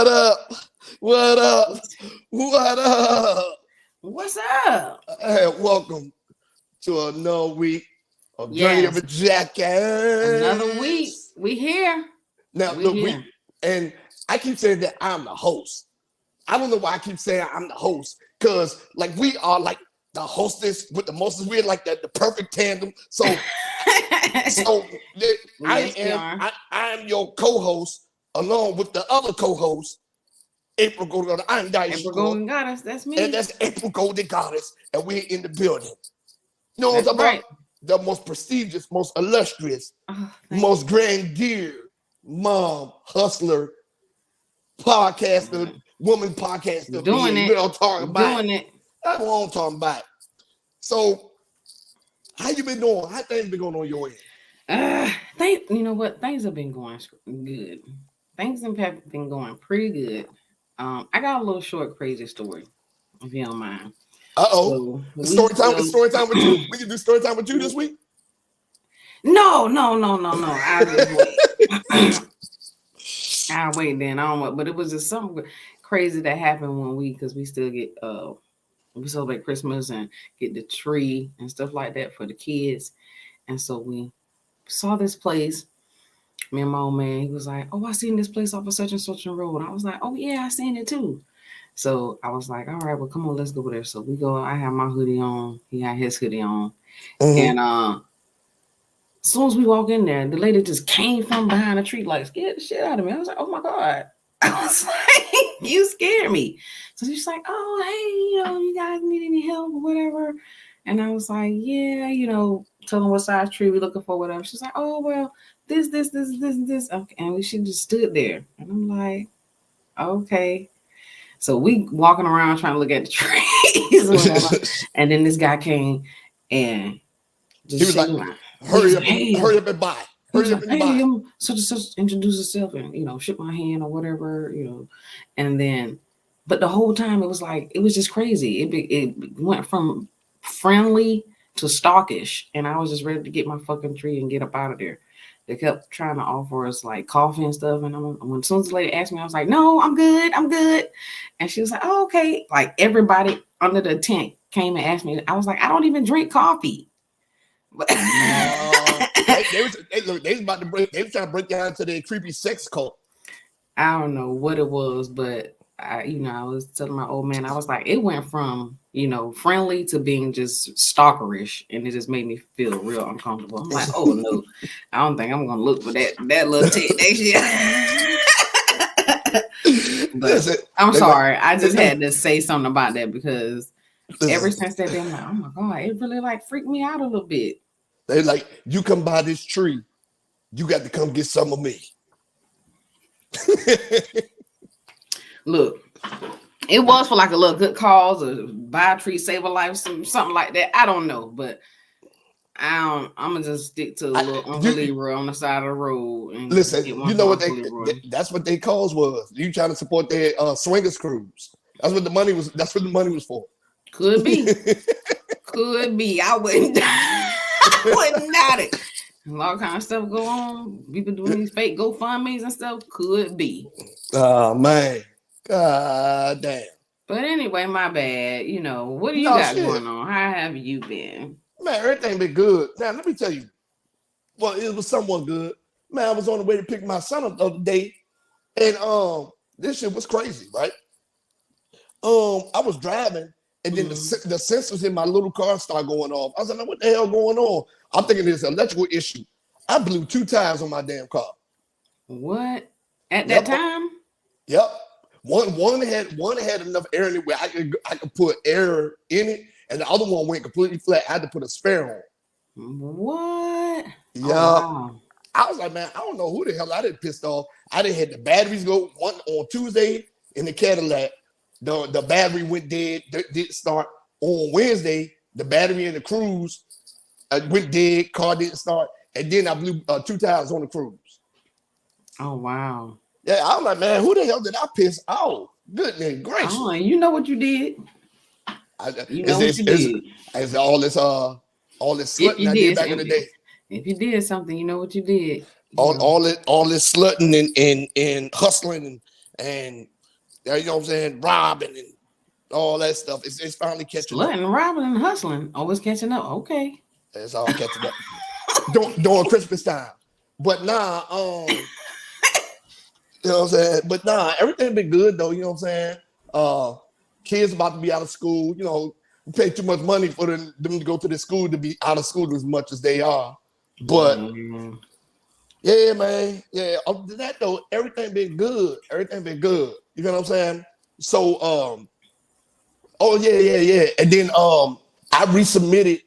What up? What up? What up? What's up? Hey, welcome to another week of Journey of a Jackass. Another week. We here. Now, and I keep saying that I'm the host. I don't know why I keep saying I'm the host, because like we are like the hostess with the mostest. We're like the perfect tandem. So I am your co-host along with the other co-host, April Golden. I'm Dice. April Golden Goddess. That's me. And that's April Golden Goddess, and we're in the building. You know what I'm talking about? The most prestigious, most illustrious, most grandeur, mom, hustler, podcaster, woman podcaster. Doing it. You know what I'm talking about? Doing it. That's what I'm talking about. So, how you been doing? How things been going on your end? You know what? Things have been going good. Things have been going pretty good. I got a little short, crazy story, if you don't mind. So, story time with you. We can do story time with you this week. No. I'll just wait. I'll wait then. I don't know, but it was just something crazy that happened because we still get we celebrate Christmas and get the tree and stuff like that for the kids. And so we saw this place. Me and my old man, he was like, "Oh, I seen this place off of such and such a road." And I was like, "Oh yeah, I seen it too." So I was like, "All right, well, come on, let's go over there." So we go. I have my hoodie on. He had his hoodie on. And as soon as we walk in there, the lady just came from behind a tree, like scared the shit out of me. I was like, "Oh my God." I was like, "You scared me." So she's like, "Oh, hey, you guys need any help or whatever?" And I was like, "Yeah, tell them what size tree we're looking for, whatever." She's like, "Oh, well, this. Okay. And she just stood there. And I'm like, okay. So we walking around trying to look at the trees or whatever. And then this guy came and just he was like, hurry up and buy. Hurry up and buy. Such introduce yourself and shook my hand or whatever, and then but the whole time it was just crazy. It went from friendly to stalkish, and I was just ready to get my fucking tree and get up out of there. They kept trying to offer us like coffee and stuff, and as soon as the lady asked me, I was like, "No, I'm good, and she was like, "Oh, okay." Like everybody under the tent came and asked me. I was like, "I don't even drink coffee." They was about to break. They was trying to break down to their creepy sex cult. I don't know what it was, but I was telling my old man, I was like, it went from friendly to being just stalkerish, and it just made me feel real uncomfortable. I'm like, oh no, I don't think I'm gonna look for that little shit. But I'm sorry, I just had to say something about that because ever since that day, I'm like, oh my God, it really freaked me out a little bit. They like, you come buy this tree, you got to come get some of me. Look, it was for like a little good cause or buy a tree, save a life, something like that. I don't know, but I'm gonna just stick to a little Uncle Leroy on the side of the road. And listen, you know what that's what their cause was. You trying to support their swingers cruise. That's what the money was. That's what the money was for. Could be. Could be. I wouldn't doubt it. A lot of kind of stuff go on. People doing these fake GoFundMes and stuff. Could be. Oh man. God damn. But anyway, my bad. What do you got going on? How have you been? Man, everything been good. Now, let me tell you. Well, it was somewhat good. Man, I was on the way to pick my son up the other day. And this shit was crazy, right? I was driving, and then the sensors in my little car started going off. I was like, what the hell going on? I'm thinking it's an electrical issue. I blew 2 tires on my damn car. What? At that time? Yep. One had enough air in it where I could put air in it, and the other one went completely flat. I had to put a spare on. What? Yeah. Oh, wow. I was like, man, I don't know who the hell I done pissed off. I done had the batteries go one on Tuesday in the Cadillac. The battery went dead, didn't start. On Wednesday, the battery in the Cruise went dead, car didn't start, and then I blew 2 tires on the Cruise. Oh, wow. Yeah, I was like, man, who the hell did I piss off? Goodness gracious. Oh, you know what you did. It's all this slutting I did back in the day. If you did something, you know what you did. All this slutting and hustling and You know what I'm saying? Robbing and all that stuff. It's finally catching up. Slutting, robbing, and hustling. Always catching up. Okay. It's all catching up. During Christmas time. But nah, you know what I'm saying? But nah, everything been good though, you know what I'm saying? Kids about to be out of school, you know, we pay too much money for them to go to the school to be out of school as much as they are. But yeah, man. Yeah. Other than that though, everything been good. Everything been good. You know what I'm saying? So oh yeah. And then I resubmitted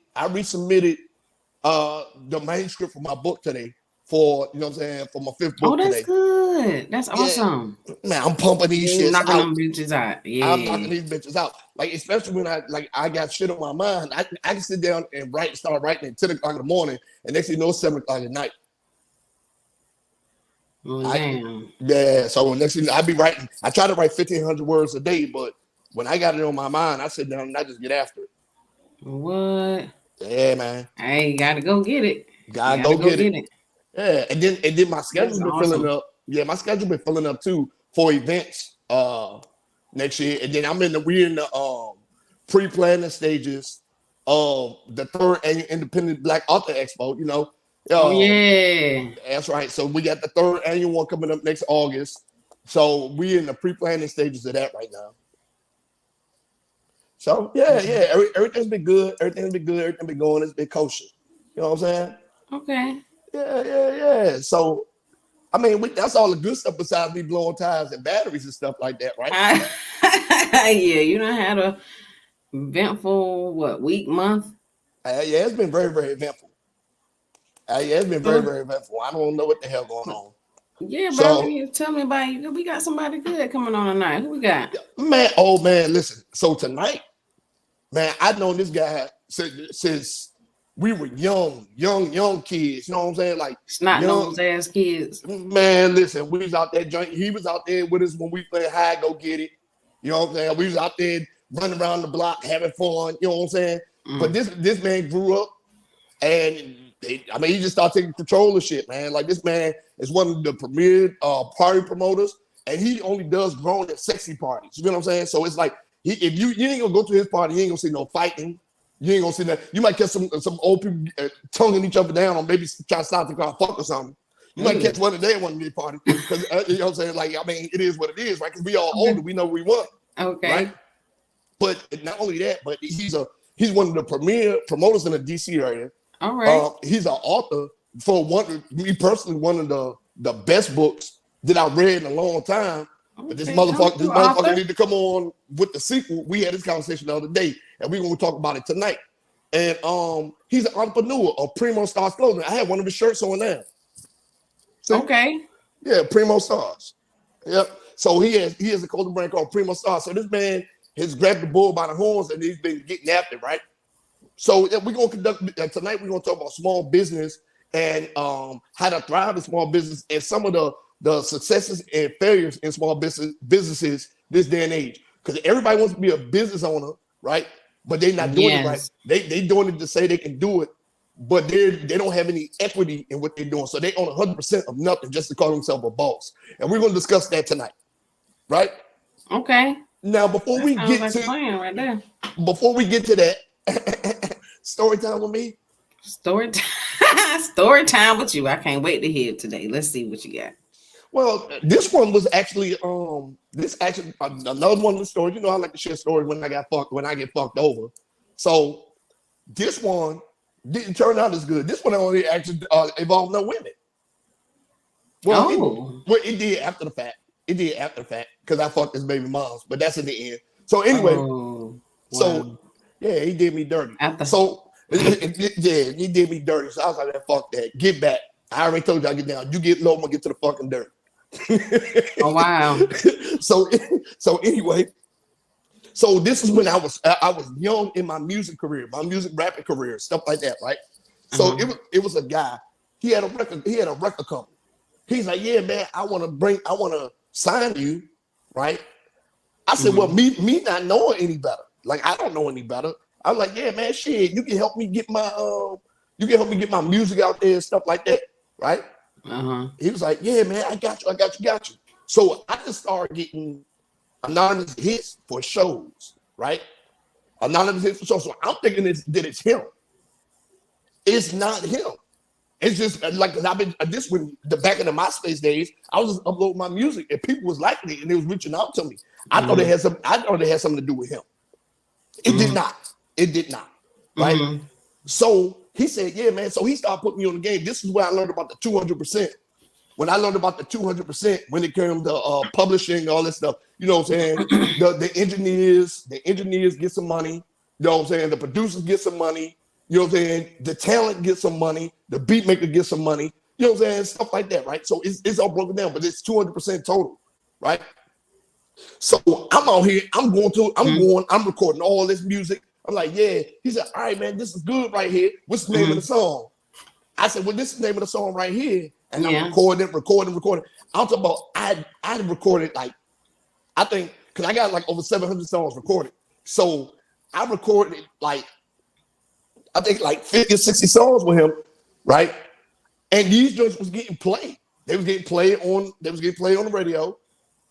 the manuscript for my book today for, you know what I'm saying, for my 5th book that's today. good. That's awesome. Man, I'm pumping these You're shits knocking out. them bitches out. Yeah. I'm knocking these bitches out. Like, especially when I got shit on my mind. I can sit down and start writing at 10 o'clock in the morning, and next thing you know, 7 o'clock at night. Damn. Yeah, so next thing I be writing, I try to write 1,500 words a day, but when I got it on my mind, I sit down and I just get after it. What? Yeah, man. Hey, gotta go get it. Gotta go get it. Yeah, and then my schedule's been awesome. filling up. Yeah, my schedule been filling up too for events next year. And then we're in the pre-planning stages of the 3rd annual Independent Black Author Expo, you know. Yeah. That's right. So we got the 3rd annual one coming up next August. So we're in the pre-planning stages of that right now. So yeah, everything's been good. Everything's been good. Everything's been going. It's been kosher. You know what I'm saying? Okay. Yeah. So, I mean, that's all the good stuff besides me blowing tires and batteries and stuff like that, right? Yeah, you done had a eventful week, month? Yeah, it's been very, very eventful. Yeah, it's been very, very eventful. I don't know what the hell going on. Yeah, bro. Tell me about you. We got somebody good coming on tonight. Who we got? Man, listen. So tonight, man, I've known this guy since we were young kids. You know what I'm saying? Like snot-nosed ass kids. Man, listen, we was out there drinking. He was out there with us when we played hide go get it. You know what I'm saying? We was out there running around the block having fun. You know what I'm saying? But this man grew up, and he just started taking control of shit, man. Like, this man is one of the premier party promoters, and he only does grown and sexy parties. You know what I'm saying? So it's like, if you ain't gonna go to his party, you ain't gonna see no fighting. You ain't gonna see that. You might catch some old people tonguing each other down, or maybe try to stop the car, fuck or something. You might catch one today at one of these parties, because you know what I'm saying. Like, I mean, it is what it is, right? Because we all older, we know what we want. Okay. Right? But not only that, but he's one of the premier promoters in the DC area. All right. He's an author for me personally, one of the best books that I've read in a long time. Okay, but this motherfucker need to come on with the sequel. We had this conversation the other day, and we're gonna talk about it tonight. And he's an entrepreneur of Primo Stars Clothing. I had one of his shirts on there. See? Okay. Yeah, Primo Stars. Yep. So he has a clothing brand called Primo Stars. So this man has grabbed the bull by the horns, and he's been getting after it, right? So we're gonna conduct tonight. We're gonna talk about small business and how to thrive in small business, and some of the successes and failures in small businesses this day and age. Because everybody wants to be a business owner, right? But they're not doing it right. They doing it to say they can do it, but they don't have any equity in what they're doing. So they own 100% of nothing just to call themselves a boss. And we're gonna discuss that tonight, right? Okay. Now, before we get to that, story time with me. Story time with you. I can't wait to hear it today. Let's see what you got. Well, this one was actually another one of the stories. You know, I like to share stories when I get fucked over. So this one didn't turn out as good. This one only actually involved no women. Well, it did after the fact. It did after the fact because I fucked his baby moms, but that's in the end. So anyway, he did me dirty. He did me dirty. So I was like, fuck that. Get back. I already told you I get down. You get low, I'm gonna get to the fucking dirt. Oh wow. So anyway, so this is when I was young in my music career, my music rapping career, stuff like that, right? So it was a guy. He had a record company. He's like, yeah, man, I want to sign you, right? I said, well, me not knowing any better, like I don't know any better. I'm like, yeah, man, shit, you can help me get my music out there and stuff like that, right? He was like, yeah, man, I got you. So I just started getting anonymous hits for shows, right? Anonymous hits for shows. So I'm thinking that it's him. It's not him. It's just like I've been this when the back in the MySpace days, I was just uploading my music and people was liking it and they was reaching out to me. I thought it had something to do with him. It did not. It did not. Right. So he said, yeah, man. So he started putting me on the game. This is where I learned about the 200%. When I learned about the 200%, when it came to publishing, all this stuff, you know what I'm saying? The engineers get some money. You know what I'm saying? The producers get some money. You know what I'm saying? The talent gets some money. The beat maker gets some money. You know what I'm saying? Stuff like that, right? So it's all broken down, but it's 200% total, right? So I'm out here. I'm recording all this music. I'm like, yeah. He said, all right, man, this is good right here. What's the name of the song? I said, well, this is the name of the song right here. And I'm recording. I'm talking about I recorded like, I think, because I got like over 700 songs recorded. So I recorded like, I think like 50 or 60 songs with him, right? And these joints was getting played. They was getting played on the radio.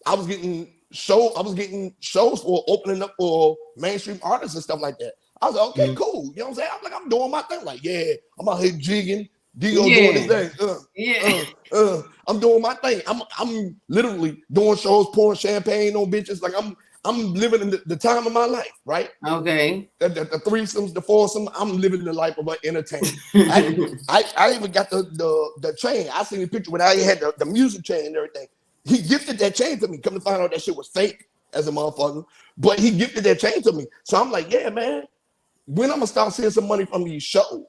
I was getting shows for opening up for mainstream artists and stuff like that. I was like, okay, cool. You know what I'm saying? I'm like, I'm doing my thing. Like, yeah, I'm out here jigging, Digo doing his thing. I'm doing my thing. I'm literally doing shows, pouring champagne on bitches. Like I'm living in the time of my life, right? Okay. The threesomes, the foursomes, I'm living the life of an entertainer. I even got the chain. I seen the picture when I had the music chain and everything. He gifted that chain to me. Come to find out that shit was fake as a motherfucker. But he gifted that chain to me. So I'm like, yeah, man, when I'm gonna start seeing some money from these shows,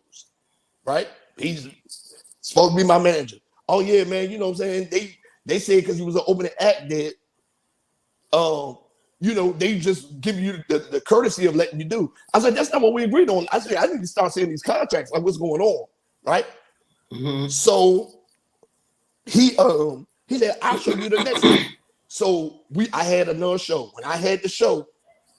right? He's supposed to be my manager. Oh yeah, man, you know what I'm saying? They said because he was an opening act that you know, they just give you the courtesy of letting you do. I said, that's not what we agreed on. I said, I need to start seeing these contracts, like what's going on, right? So he said, I'll show you the next one. So I had another show. When I had the show,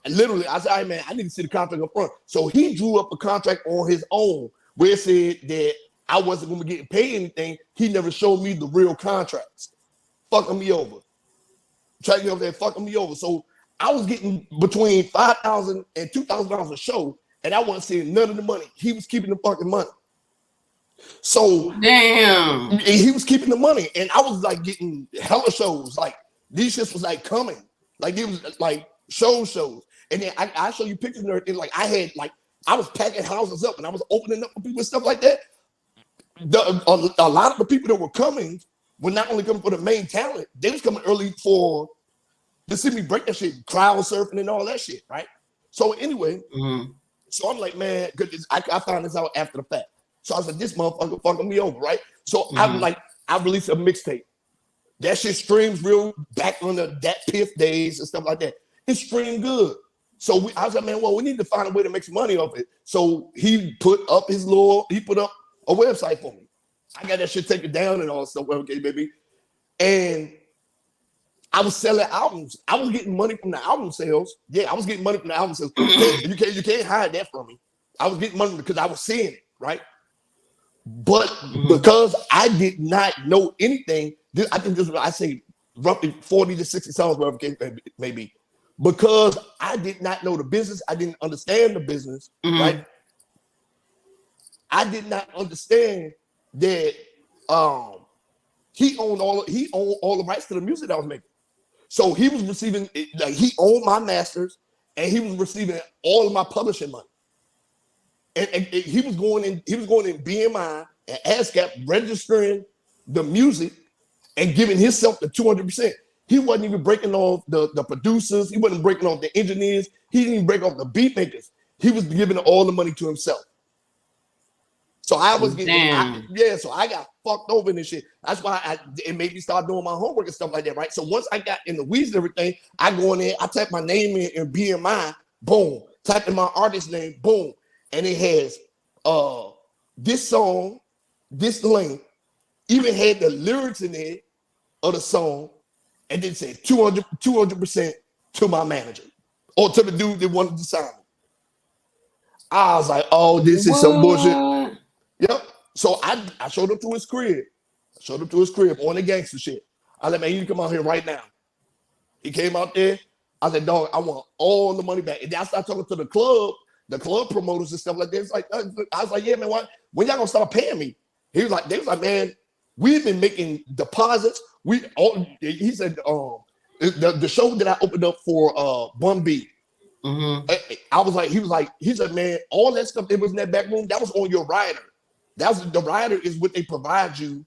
and literally I said, all right, man, I need to see the contract up front. So he drew up a contract on his own where it said that I wasn't going to be getting paid anything. He never showed me the real contracts. Fucking me over. Trying to get up there, fucking me over. So I was getting between $5,000 and $2,000 a show, and I wasn't seeing none of the money. He was keeping the fucking money. So damn, he was keeping the money, and I was like getting hella shows. Like these shits was like coming, like it was like shows, and then I show you pictures and everything. Like I was packing houses up, and I was opening up for people and stuff like that. A lot of the people that were coming were not only coming for the main talent, they was coming early to see me break that shit, crowd surfing and all that shit, right? So anyway, so I'm like, man, I found this out after the fact. So I said, this motherfucker fucking me over, right? So I'm like, I released a mixtape. That shit streams real back on that Piff days and stuff like that. It streamed good. So I was like, man, well, we need to find a way to make some money off it. So he put up a website for me. I got that shit taken down and all stuff, okay, baby. And I was selling albums. I was getting money from the album sales. Yeah, I was getting money from the album sales. You can't hide that from me. I was getting money because I was seeing it, right? But because I did not know anything, I think this is what I say roughly 40 to 60 songs, whatever maybe. Because I did not know the business, I didn't understand the business, right? I did not understand that he owned all the rights to the music that I was making. So he was receiving, like he owned my masters, and he was receiving all of my publishing money. And he was going in BMI and ASCAP registering the music and giving himself the 200%. He wasn't even breaking off the producers. He wasn't breaking off the engineers. He didn't even break off the beat makers. He was giving all the money to himself. So I was getting, so I got fucked over in this shit. That's why it made me start doing my homework and stuff like that, right? So once I got in the weeds and everything, I go in there, I type my name in BMI, boom. Type in my artist name, boom. And it has this song, this link, even had the lyrics in there of the song, and then said 200% to my manager or to the dude that wanted to sign me. I was like, oh, this is some bullshit. Yep. So I showed up to his crib. On the gangster shit. I let man, you come out here right now. He came out there. I said, dog, I want all the money back. And then I started talking to the club promoters and stuff like that. It's like, I was like, yeah, man, when y'all gonna start paying me? They was like, man, we've been making deposits. He said, the show that I opened up for Bun B. I was like, he said, man, all that stuff that was in that back room, that was on your rider. The rider is what they provide you.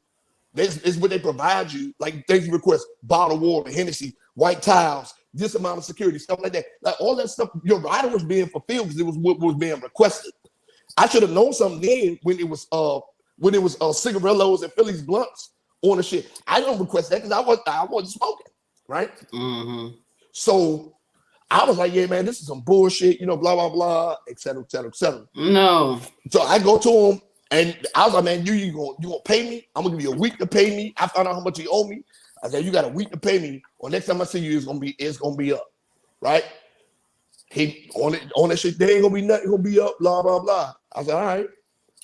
Is what they provide you. Like, thank you request, bottled water, Hennessy, white tiles, this amount of security, stuff like that. Like, all that stuff, your rider was being fulfilled because it was what was being requested. I should have known something then when it was cigarillos and Phillies blunts on the shit. I didn't request that because I wasn't smoking, right? So I was like, yeah, man, this is some bullshit, blah, blah, blah, et cetera, et cetera, et cetera. No. So I go to him and I was like, man, you gonna pay me? I'm gonna give you a week to pay me. I found out how much he owed me. I said, you got a week to pay me, or next time I see you, it's gonna be up, right? He on that shit, there ain't gonna be nothing gonna be up, blah, blah, blah. I said, all right.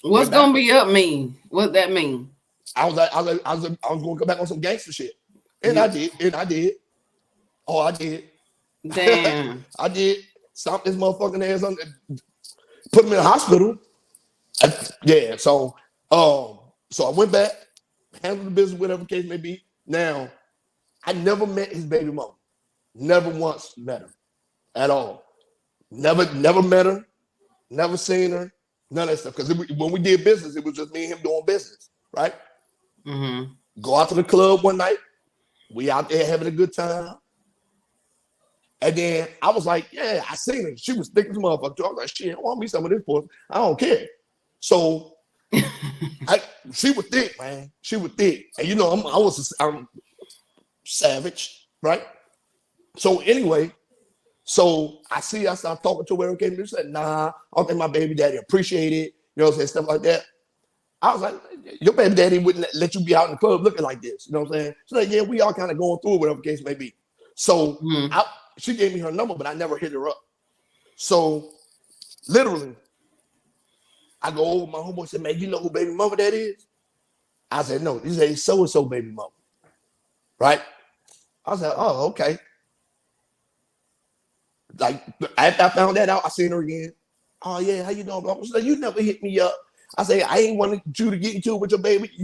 What's gonna be up mean? What that mean? I was gonna come back on some gangster shit. And I did. Oh, I did. Damn. I did. Stomp this motherfucking ass on, put him in the hospital. So I went back, handled the business, whatever case may be. Now, I never met his baby mama. Never once met her at all. Never met her. Never seen her. None of that stuff. Because when we did business, it was just me and him doing business, right? Go out to the club one night. We out there having a good time. And then I was like, yeah, I seen her. She was thick as a motherfucker. I was like, shit, I want me some of this pussy. I don't care. So she was thick, man. She was thick. And I'm savage, right? So anyway, I started talking to her and came to said, nah, I don't think my baby daddy appreciate it. You know what I'm saying? Stuff like that. I was like, your baby daddy wouldn't let you be out in the club looking like this. You know what I'm saying? She's like, yeah, we all kind of going through it, whatever the case may be. So she gave me her number, but I never hit her up. So literally, I go over, my homeboy said, man, you know who baby mama that is? I said, no, this is so-and-so baby mama. Right? I said, oh, okay. Like, after I found that out, I seen her again. Oh, yeah, how you doing? She said, you never hit me up. I said, I ain't wanted you to get into it with your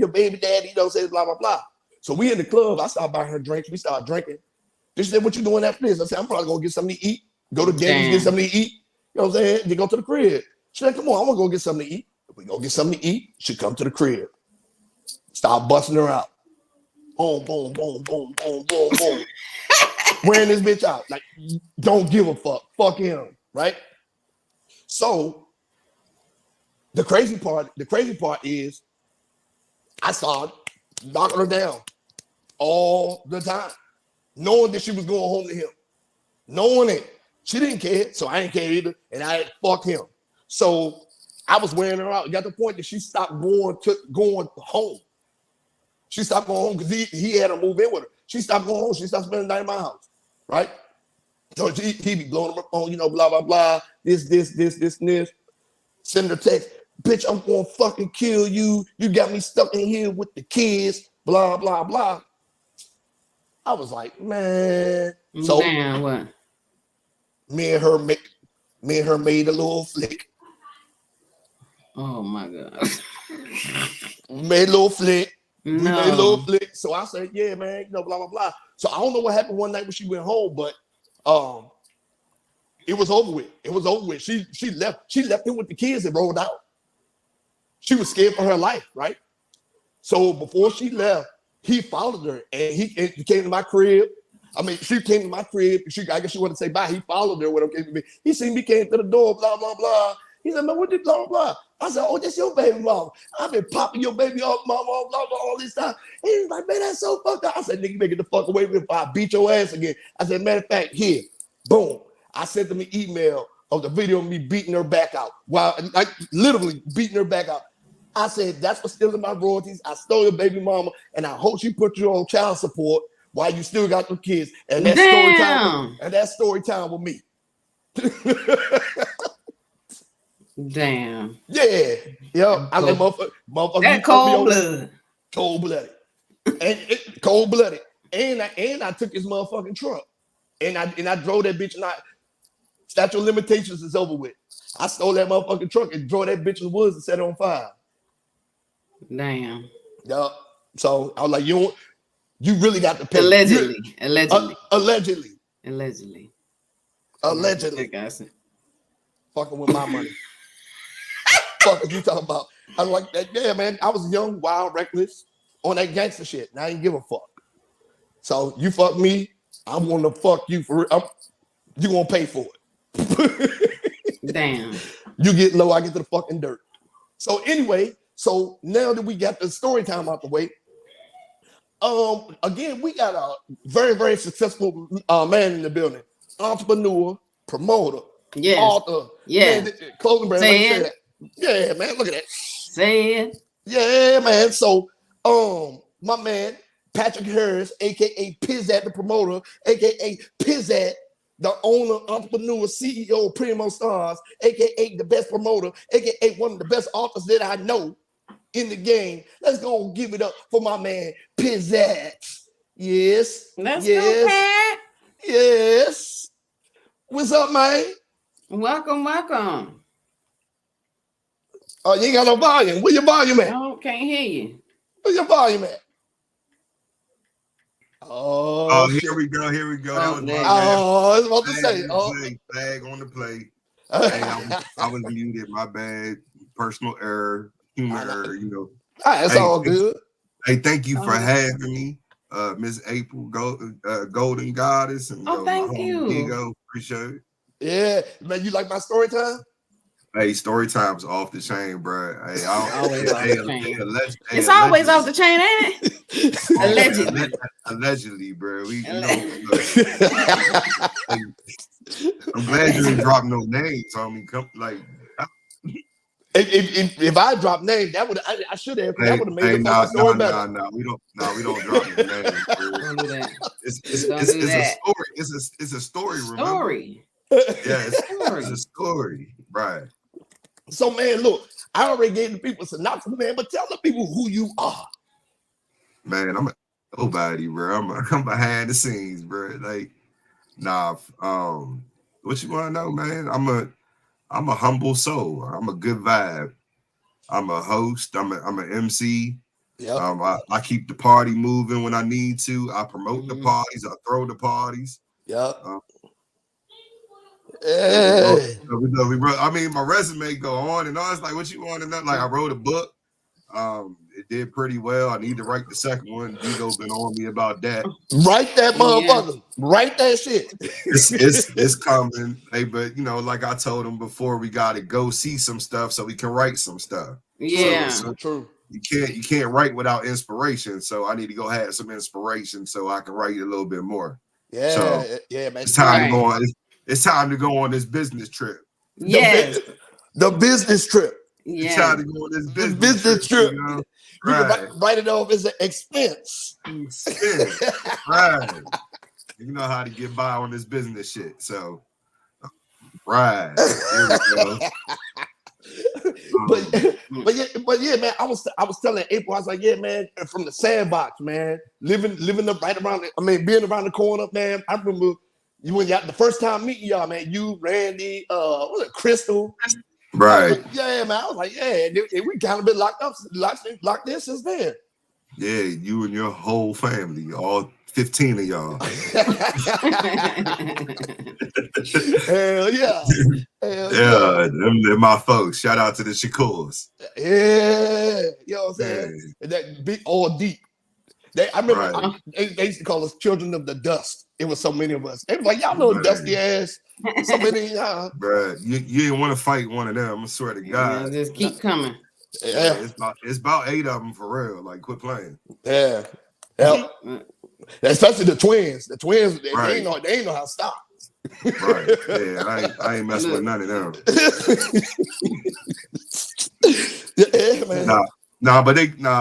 baby daddy, say blah, blah, blah. So we in the club. I started buying her drinks. We started drinking. She said, what you doing after this? I said, I'm probably going to get something to eat. Go to Denny's, get something to eat. You know what I'm saying? Then go to the crib. She said, come on, I'm going to go get something to eat. If we go get something to eat, she come to the crib. Start busting her out. Boom, boom, boom, boom, boom, boom, boom. Wearing this bitch out. Like, don't give a fuck. Fuck him, right? So the crazy part is I started knocking her down all the time, knowing that she was going home to him. Knowing it. She didn't care, so I didn't care either. And I fuck him. So I was wearing her out. It got to the point that she stopped going home. She stopped going home because he had to move in with her. She stopped going home. She stopped spending the night in my house, right? So he be blowing her phone, blah, blah, blah, this. Send her text, bitch, I'm going to fucking kill you. You got me stuck in here with the kids, blah, blah, blah. I was like, man. So damn, what? Me and her made a little flick. Oh my God. Made a little flick. No. We made a little flick. So I said, yeah, man, blah, blah, blah. So I don't know what happened one night when she went home, but it was over with. It was over with. She left him with the kids and rolled out. She was scared for her life, right? So before she left, he followed her and he came to my crib. I mean, she came to my crib. I guess she wanted to say bye. He followed her. Whatever came to me. He seen me, came to the door, blah, blah, blah. He said, man, what did blah, blah? I said, oh, that's your baby mama. I've been popping your baby off, mama, blah, blah, all this time. And he was like, man, that's so fucked up. I said, nigga, make it the fuck away from me if I beat your ass again. I said, matter of fact, here, boom. I sent them an email of the video of me beating her back out. While like literally beating her back out. I said, that's for stealing my royalties. I stole your baby mama, and I hope she put you on child support while you still got them kids. And that's story time with me. Damn. Yeah. Yeah. I like motherfucker. That cold blood. Cold blooded. And cold blooded. And I took his motherfucking truck. and I drove that bitch, and statute of limitations is over with. I stole that motherfucking truck and drove that bitch in the woods and set it on fire. Damn. Yup. So I was like, you really got to pay. Allegedly. Fucking with my money. Fuck is you talking about? I was like that. Yeah, man. I was young, wild, reckless on that gangster shit. And I didn't give a fuck. So you fuck me, I'm gonna fuck you for real. You gonna pay for it. Damn. You get low, I get to the fucking dirt. So anyway, so now that we got the story time out the way, again, we got a very, very successful man in the building. Entrepreneur, promoter, author, clothing brand. Say it. Yeah, man, look at that. Say it. Yeah, man. So, my man, Patrick Harris, aka Pizatt, the promoter, aka Pizatt, the owner, entrepreneur, CEO of Primo Stars, aka the best promoter, aka one of the best authors that I know in the game. Let's go and give it up for my man, Pizatt. Yes. Let's go, Pat. Yes. What's up, man? Welcome. Oh, you ain't got no volume. Where your volume at? Oh, can't hear you. Where your volume at? Oh, here we go. That was I was about to say. Flag on the plate. Hey, I was muted. My bad. Personal error. Human error. You know. That's all good. Hey, thank you for having me, Miss April, Golden Goddess, and thank you. Ego. Appreciate it. Yeah, man. You like my story time? Hey, story time's off the chain, bro. Hey, it's always off the chain, ain't it? Allegedly, bro. I'm glad you didn't drop no names on me. If I drop names, I should have. That would have made the story better. No, we don't drop no names. Bro. Don't do that. It's a story. It's a story. Remember? Story. Yeah, it's a story, right? So, man, look, I already gave the people a synopsis, man, but tell the people who you are. Man, I'm a nobody, bro. I'm behind the scenes, bro. Like, what you want to know, man? I'm a humble soul. I'm a good vibe. I'm a host. I'm an MC. Yeah. I keep the party moving when I need to. I promote the parties. I throw the parties. Yeah. I mean, my resume go on and on. It's like, what you want to know? Like, I wrote a book. It did pretty well. I need to write the second one. Digo's been on me about that. Write that motherfucker. Yeah. Write that shit. It's coming. Hey, but like I told him before, we gotta go see some stuff so we can write some stuff. Yeah, so true. You can't write without inspiration. So I need to go have some inspiration so I can write a little bit more. Yeah, so yeah, man. It's time to go on. It's time to go on this business trip. Yes. The business trip. Yeah. It's time to go on this business trip. You can write it off as an expense. Right. You know how to get by on this business shit. So, right. Here we go. But yeah, man. I was telling April, I was like, yeah, man, from the sandbox, man, living up right around. Being around the corner, man. I remember you when the first time meeting y'all, man. You, Randy, was it Crystal? Right. Yeah, man. I was like, yeah, we kind of been locked in since then. Yeah, you and your whole family, all 15 of y'all. Hell yeah. They're my folks. Shout out to the Shakurs. Yeah. You know what I'm saying? Yeah. That big all deep. I remember they used to call us children of the dust. It was so many of us. They was like, y'all know dusty ass. So many y'all. Bruh, you didn't want to fight one of them. I swear to God. Just keep coming. Yeah. It's about 8 of them for real. Like, quit playing. Yeah. Especially the twins. The twins, they ain't know how to stop. Right. Yeah, I ain't messing with none of them. Yeah, man.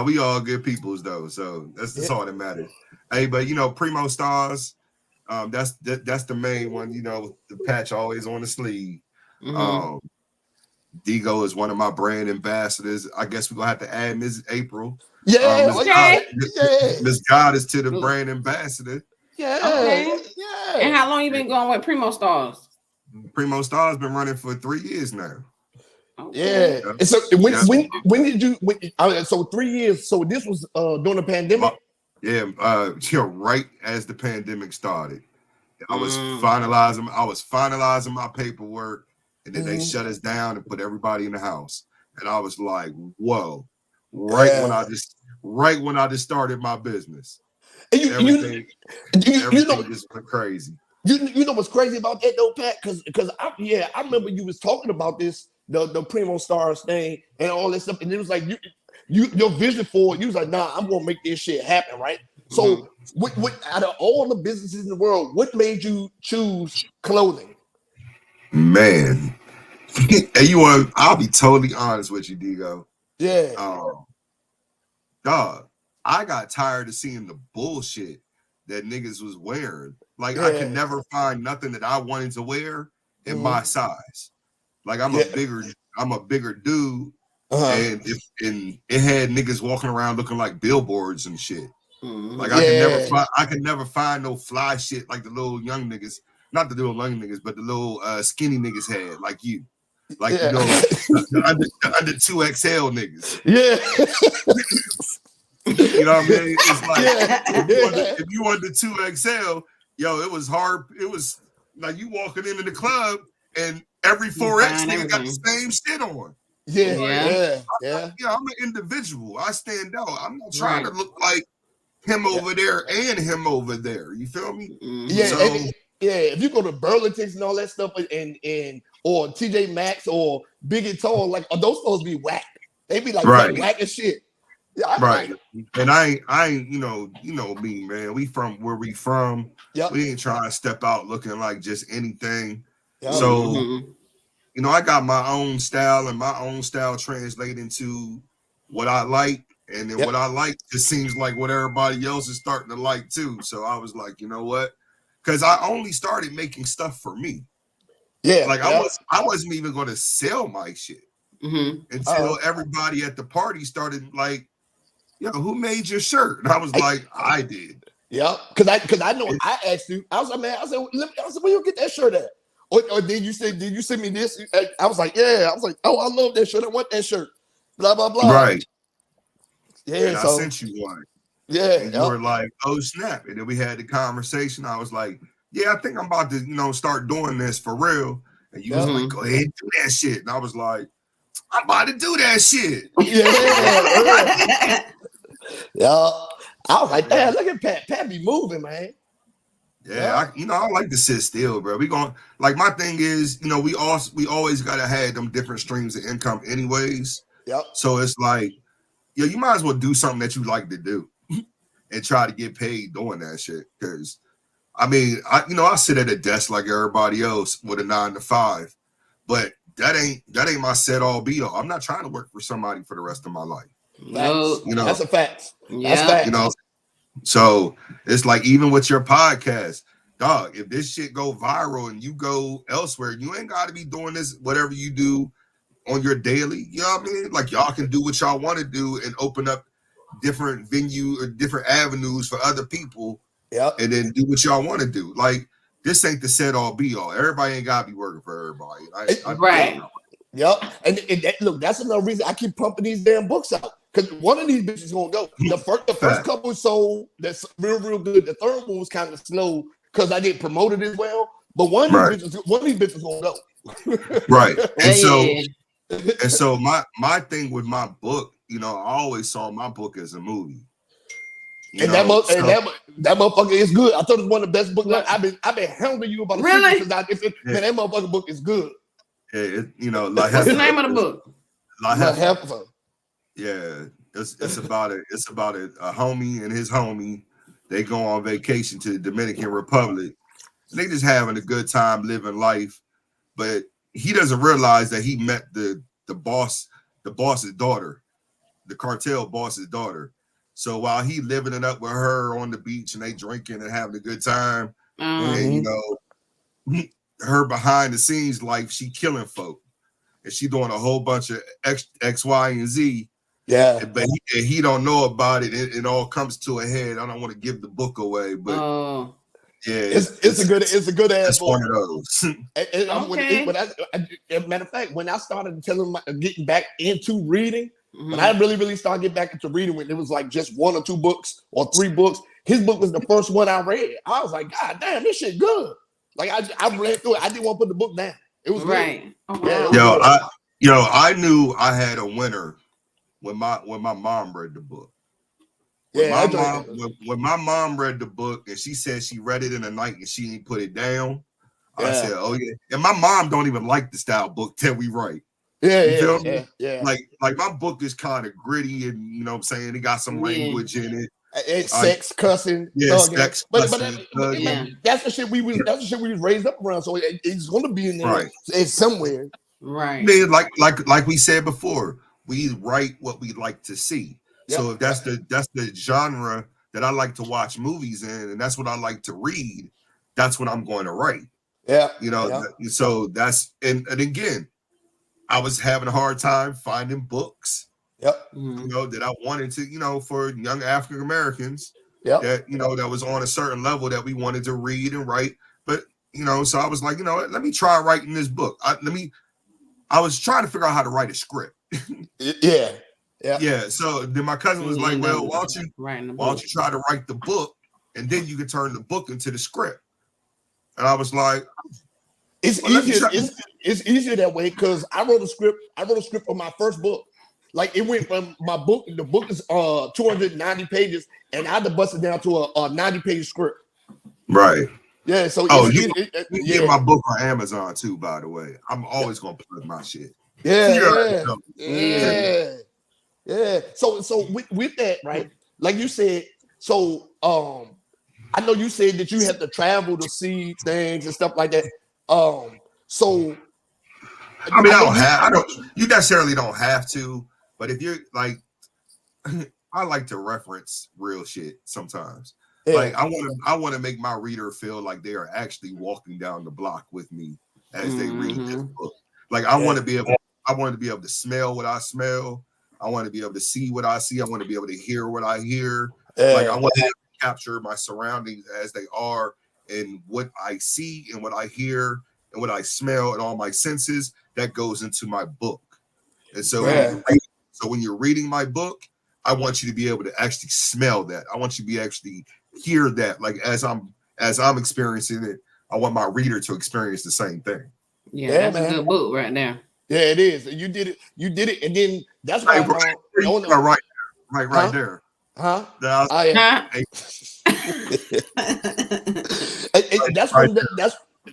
We all good peoples though. So that's all that matters. Hey, but Primo Stars, that's the main one. The patch always on the sleeve. Mm-hmm. Digo is one of my brand ambassadors. I guess we're gonna have to add Ms. April. Yeah, Miss God is to the brand ambassador. Yeah, And how long you been going with Primo Stars? Primo Stars been running for 3 years now. Okay. Yeah. And so when did you? So 3 years. So this was during the pandemic. Right as the pandemic started. I was finalizing my paperwork, and then they shut us down and put everybody in the house. And I was like, "Whoa!" When I just started my business, and everything just went crazy. You know what's crazy about that though, Pat? Because I remember you was talking about this the Primo Stars thing and all this stuff, and it was like your vision for it. You was like, nah, I'm gonna make this shit happen, right? So, what out of all the businesses in the world, what made you choose clothing? Man, I'll be totally honest with you, Digo. Yeah. Dog, I got tired of seeing the bullshit that niggas was wearing. Like, I could never find nothing that I wanted to wear in my size. Like, I'm a bigger dude, and it had niggas walking around looking like billboards and shit. Like, I could never find no fly shit like the little young niggas, not the little young niggas, but the little skinny niggas had, like you. Like, you know, the under 2XL niggas. Yeah. You know what I mean? It's like, if you wanted the 2XL, yo, it was hard. It was like you walking into the club and every 4X nigga got the same shit on. Yeah. I'm an individual. I stand out. I'm not trying to look like him over there and him over there. You feel me? Yeah. So, if you go to Burlington's and all that stuff, and or TJ Maxx or Big and Tall, like those stores be whack. They be like whack as shit. Yeah, And I ain't, you know me, man. We from where we from. Yep. We ain't trying to step out looking like just anything. Yep. So, you know, I got my own style, and my own style translate into what I like, and then what I like just seems like what everybody else is starting to like too. So I was like, you know what? Because I only started making stuff for me. Yeah. Like I wasn't even going to sell my shit until everybody at the party started like, yo, who made your shirt? And I was like, I did. Yeah, because I know I asked you. I was like, man, I said, where you get that shirt at? Or did you send me this? I was like, yeah. I was like, oh, I love that shirt. I want that shirt. Blah blah blah. Right. Yeah. And I sent you one. Yeah. And you were like, oh snap. And then we had the conversation. I was like, yeah, I think I'm about to, start doing this for real. And you was like, go ahead and do that shit. And I was like, I'm about to do that shit. Yeah. I was like, damn, look at Pat. Pat be moving, man. Yeah, I like to sit still, bro. We going like my thing is, we always gotta have them different streams of income, anyways. Yep. So it's like, you might as well do something that you like to do, and try to get paid doing that shit. Because, I mean, I sit at a desk like everybody else with a 9 to 5, but that ain't my set all be all. I'm not trying to work for somebody for the rest of my life. No, that's a fact. Yeah. That's fact. So it's like, even with your podcast, dog, if this shit go viral and you go elsewhere, you ain't got to be doing this, whatever you do on your daily, you know what I mean? Like, y'all can do what y'all want to do and open up different venue or different avenues for other people. Yeah. And then do what y'all want to do. Like, this ain't the set all be all. Everybody ain't got to be working for everybody. Right. Yep. And look, that's another reason I keep pumping these damn books out. Because one of these bitches gonna go. The first couple sold, that's real good. The third one was kind of slow because I didn't promote it as well. But one of these bitches gonna go. Right. And so my thing with my book, I always saw my book as a movie. That motherfucker is good. I thought it was one of the best books. I've been hounding you about the really? Man, that motherfucking book is good. Yeah, what's the name of the book? Jefa. Yeah, it's about a homie and his homie. They go on vacation to the Dominican Republic. And they just having a good time living life, but he doesn't realize that he met the boss's daughter, the cartel boss's daughter. So while he living it up with her on the beach and they drinking and having a good time, and her behind the scenes life, she killing folk, and she doing a whole bunch of X, Y, and Z. Yeah, but he don't know about it. It all comes to a head. I don't want to give the book away, but it's a good ass it's book. one of those. Matter of fact, when I started getting back into reading, when I really started getting back into reading, when it was like just 1 or 2 books or 3 books, his book was the first one I read. I was like, God damn, this shit good. Like I read through it. I didn't want to put the book down. It was right. Good. Oh, Yeah, I knew I had a winner when my mom read the book. When my mom read the book and she said she read it in the night and she didn't put it down, I said, oh yeah. And my mom don't even like the style book that we write. Yeah. Like my book is kind of gritty and you know what I'm saying, it got some language in it. It's sex, cussing, sex, cussing, that's the shit we was raised up around. So it's gonna be in there it's somewhere. Right. Man, like we said before, we write what we like to see. So if that's the genre that I like to watch movies in, and that's what I like to read, that's what I'm going to write. Yeah. You know, so that's and again, I was having a hard time finding books. You know, that I wanted to, you know, for young African Americans that, you know, that was on a certain level that we wanted to read and write. But, you know, so I was like, you know, let me try writing this book. I was trying to figure out how to write a script. Yeah. So then my cousin was like, well, why don't you try to write the book and then you can turn the book into the script? And I was like, it's easier that way because I wrote a script for my first book. Like it went from my book, the book is 290 pages, and I had to bust it down to a 90-page script. Right. Yeah. So you get my book on Amazon too, by the way. I'm always gonna plug my shit. Yeah. So with that, right? Like you said, so I know you said that you have to travel to see things and stuff like that. So I mean, you necessarily don't have to, but if you're like, I like to reference real shit sometimes. Like I want to make my reader feel like they are actually walking down the block with me as they read this book. Like I want to be able to smell what I smell. I want to be able to see what I see. I want to be able to hear what I hear. Like I want to capture my surroundings as they are and what I see and what I hear and what I smell and all my senses that goes into my book. And so, when you're reading my book, I want you to be able to actually smell that. I want you to be actually hear that. Like as I'm experiencing it, I want my reader to experience the same thing. Yeah, that's a good book right now. Yeah, it is. You did it, and then that's why right there. Huh?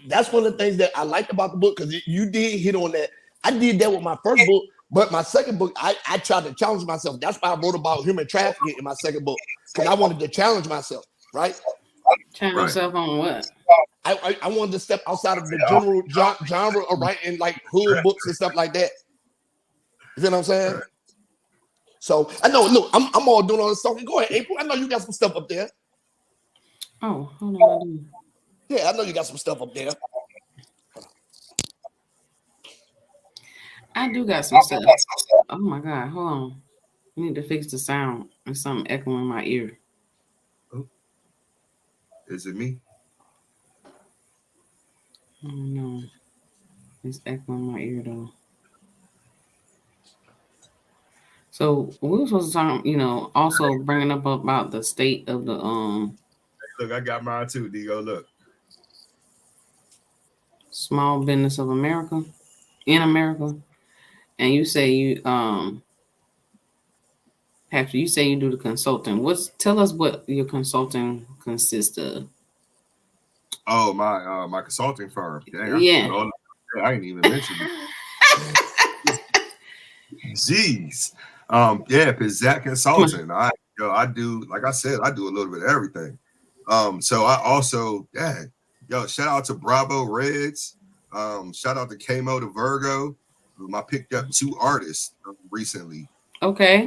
That's one of the things that I liked about the book because you did hit on that. I did that with my first book, but my second book, I tried to challenge myself. That's why I wrote about human trafficking in my second book because I wanted to challenge myself, right? Challenge yourself on what? I wanted to step outside of the general genre of writing like hood books and stuff like that. You know what I'm saying? So I know. Look, I'm all doing all this talking. Go ahead, April. I know you got some stuff up there. Oh, hold on. Yeah, I know you got some stuff up there. I do got some stuff. Oh my God, hold on. I need to fix the sound. There's something echoing in my ear. Oh. Is it me? Oh no. It's echoing in my ear though. So we were supposed to talk, also bringing up about the state of the Look, I got mine too. Digo, look. Small business of America, in America, and you say you after you say you do the consulting. Tell us what your consulting consists of. Oh, my consulting firm. Dang, yeah, I ain't even mentioned it. Jeez. Pizatt Consulting. I do, like I said, I do a little bit of everything. So I also, shout out to Bravo Reds. Shout out to Kmo to Virgo. I picked up 2 artists recently. Okay.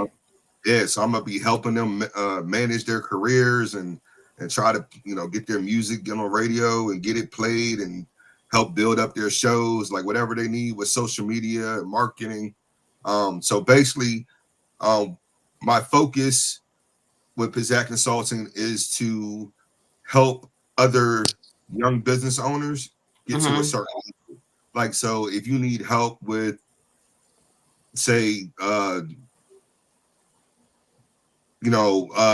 So I'm gonna be helping them manage their careers and try to get their music on radio and get it played and help build up their shows, like whatever they need with social media and marketing. So basically, my focus with Pizatt Consulting is to help other young business owners get to a certain level. Like, so if you need help with, say,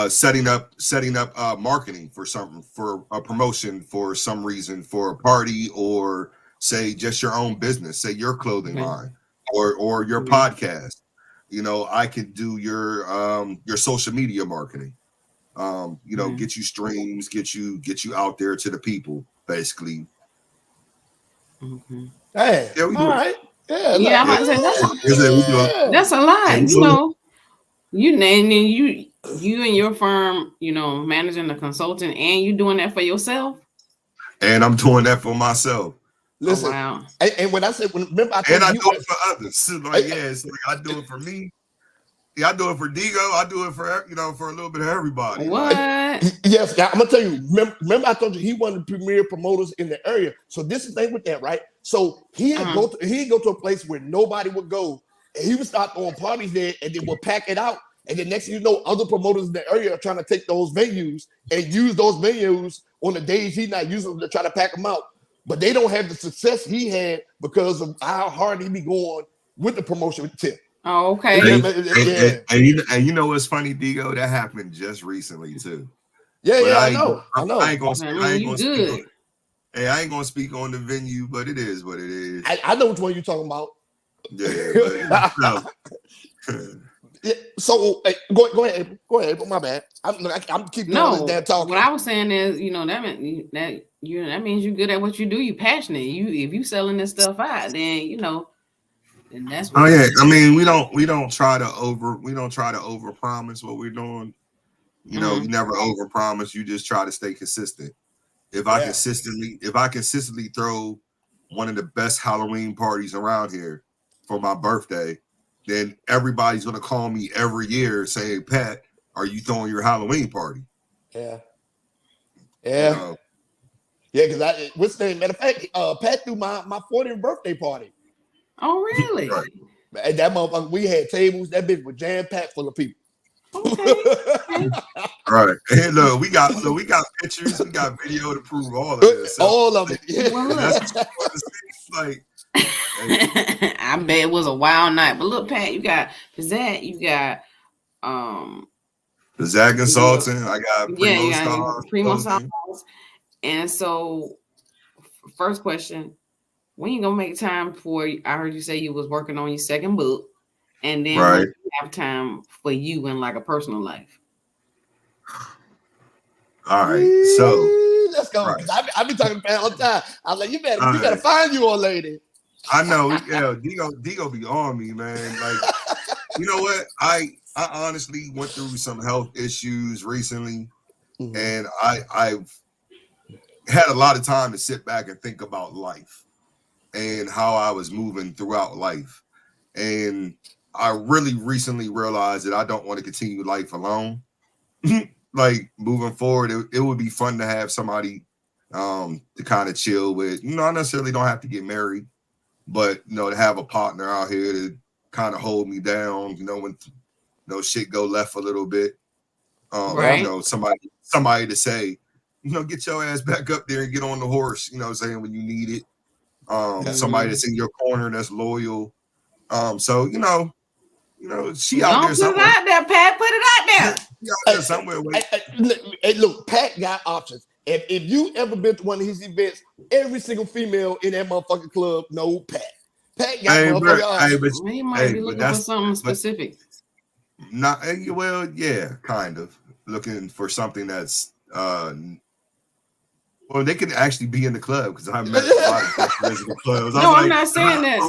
setting up marketing for something, for a promotion, for some reason, for a party, or say just your own business, say your clothing line or your podcast, I could do your social media marketing, get you streams, get you out there to the people, basically. Hey, all right. Yeah, I'm about to say that's a lot, you and you and your firm, managing the consultant, and you doing that for yourself. And I'm doing that for myself. Listen, wow. And when I said, remember, I do it for others. Like, it's like I do it for me. Yeah, I do it for Digo. I do it for for a little bit of everybody. What? Yes, I'm gonna tell you. Remember, I told you he one of the premier promoters in the area. So this is the thing with that, right? So he'd go to a place where nobody would go, and he would start throwing parties there, and then we'll pack it out. And then next thing you know, other promoters in the area are trying to take those venues and use those venues on the days he's not using them to try to pack them out. But they don't have the success he had because of how hard he be going with the promotion tip. Oh, okay. And you know what's funny, Digo? That happened just recently too. I know. I ain't gonna speak. I ain't gonna speak on the venue, but it is what it is. I know which one you're talking about. Yeah. So go ahead. But my bad. I'm keeping doing this damn talking. What I was saying is, that means you're good at what you do. You're passionate. If you selling this stuff out, then and that's what. Oh yeah, I mean we don't try to over promise what we're doing. You never over promise. You just try to stay consistent. If I consistently throw one of the best Halloween parties around here for my birthday, then everybody's gonna call me every year saying, "Pat, are you throwing your Halloween party?" Yeah. Because what's the name? Matter of fact, Pat threw my 40th birthday party. Oh, really? Right. And that motherfucker, we had tables. That bitch was jam packed full of people. Okay. Right. And look, we got pictures, we got video to prove all of this. All of it. Yeah. Well, like, I bet it was a wild night. But look, Pat, you got Pizatt, you got Pizatt Consulting, I got Primo Stars. And so, first question. When you gonna make time for? I heard you say you was working on your second book, and then you have time for you in like a personal life. All right, so let's go. Right. I be talking about all the time. I was like, you gotta find you a lady. I know, Digo be on me, man. Like, you know what? I honestly went through some health issues recently, and I've had a lot of time to sit back and think about life and how I was moving throughout life. And I really recently realized that I don't want to continue life alone. Like, moving forward, it would be fun to have somebody to kind of chill with. I necessarily don't have to get married, but to have a partner out here to kind of hold me down, when shit go left a little bit. Somebody to say, get your ass back up there and get on the horse, saying, when you need it. Somebody that's in your corner that's loyal. So she out there somewhere. Put it out there, Pat. Put it out there. She out there somewhere. Hey, look, Pat got options. If you ever been to one of his events, every single female in that motherfucking club know Pat. Pat got motherfucking options. He might be looking for something specific. Kind of looking for something that's well, they could actually be in the club because I met a lot of customers in the clubs. I'm not saying that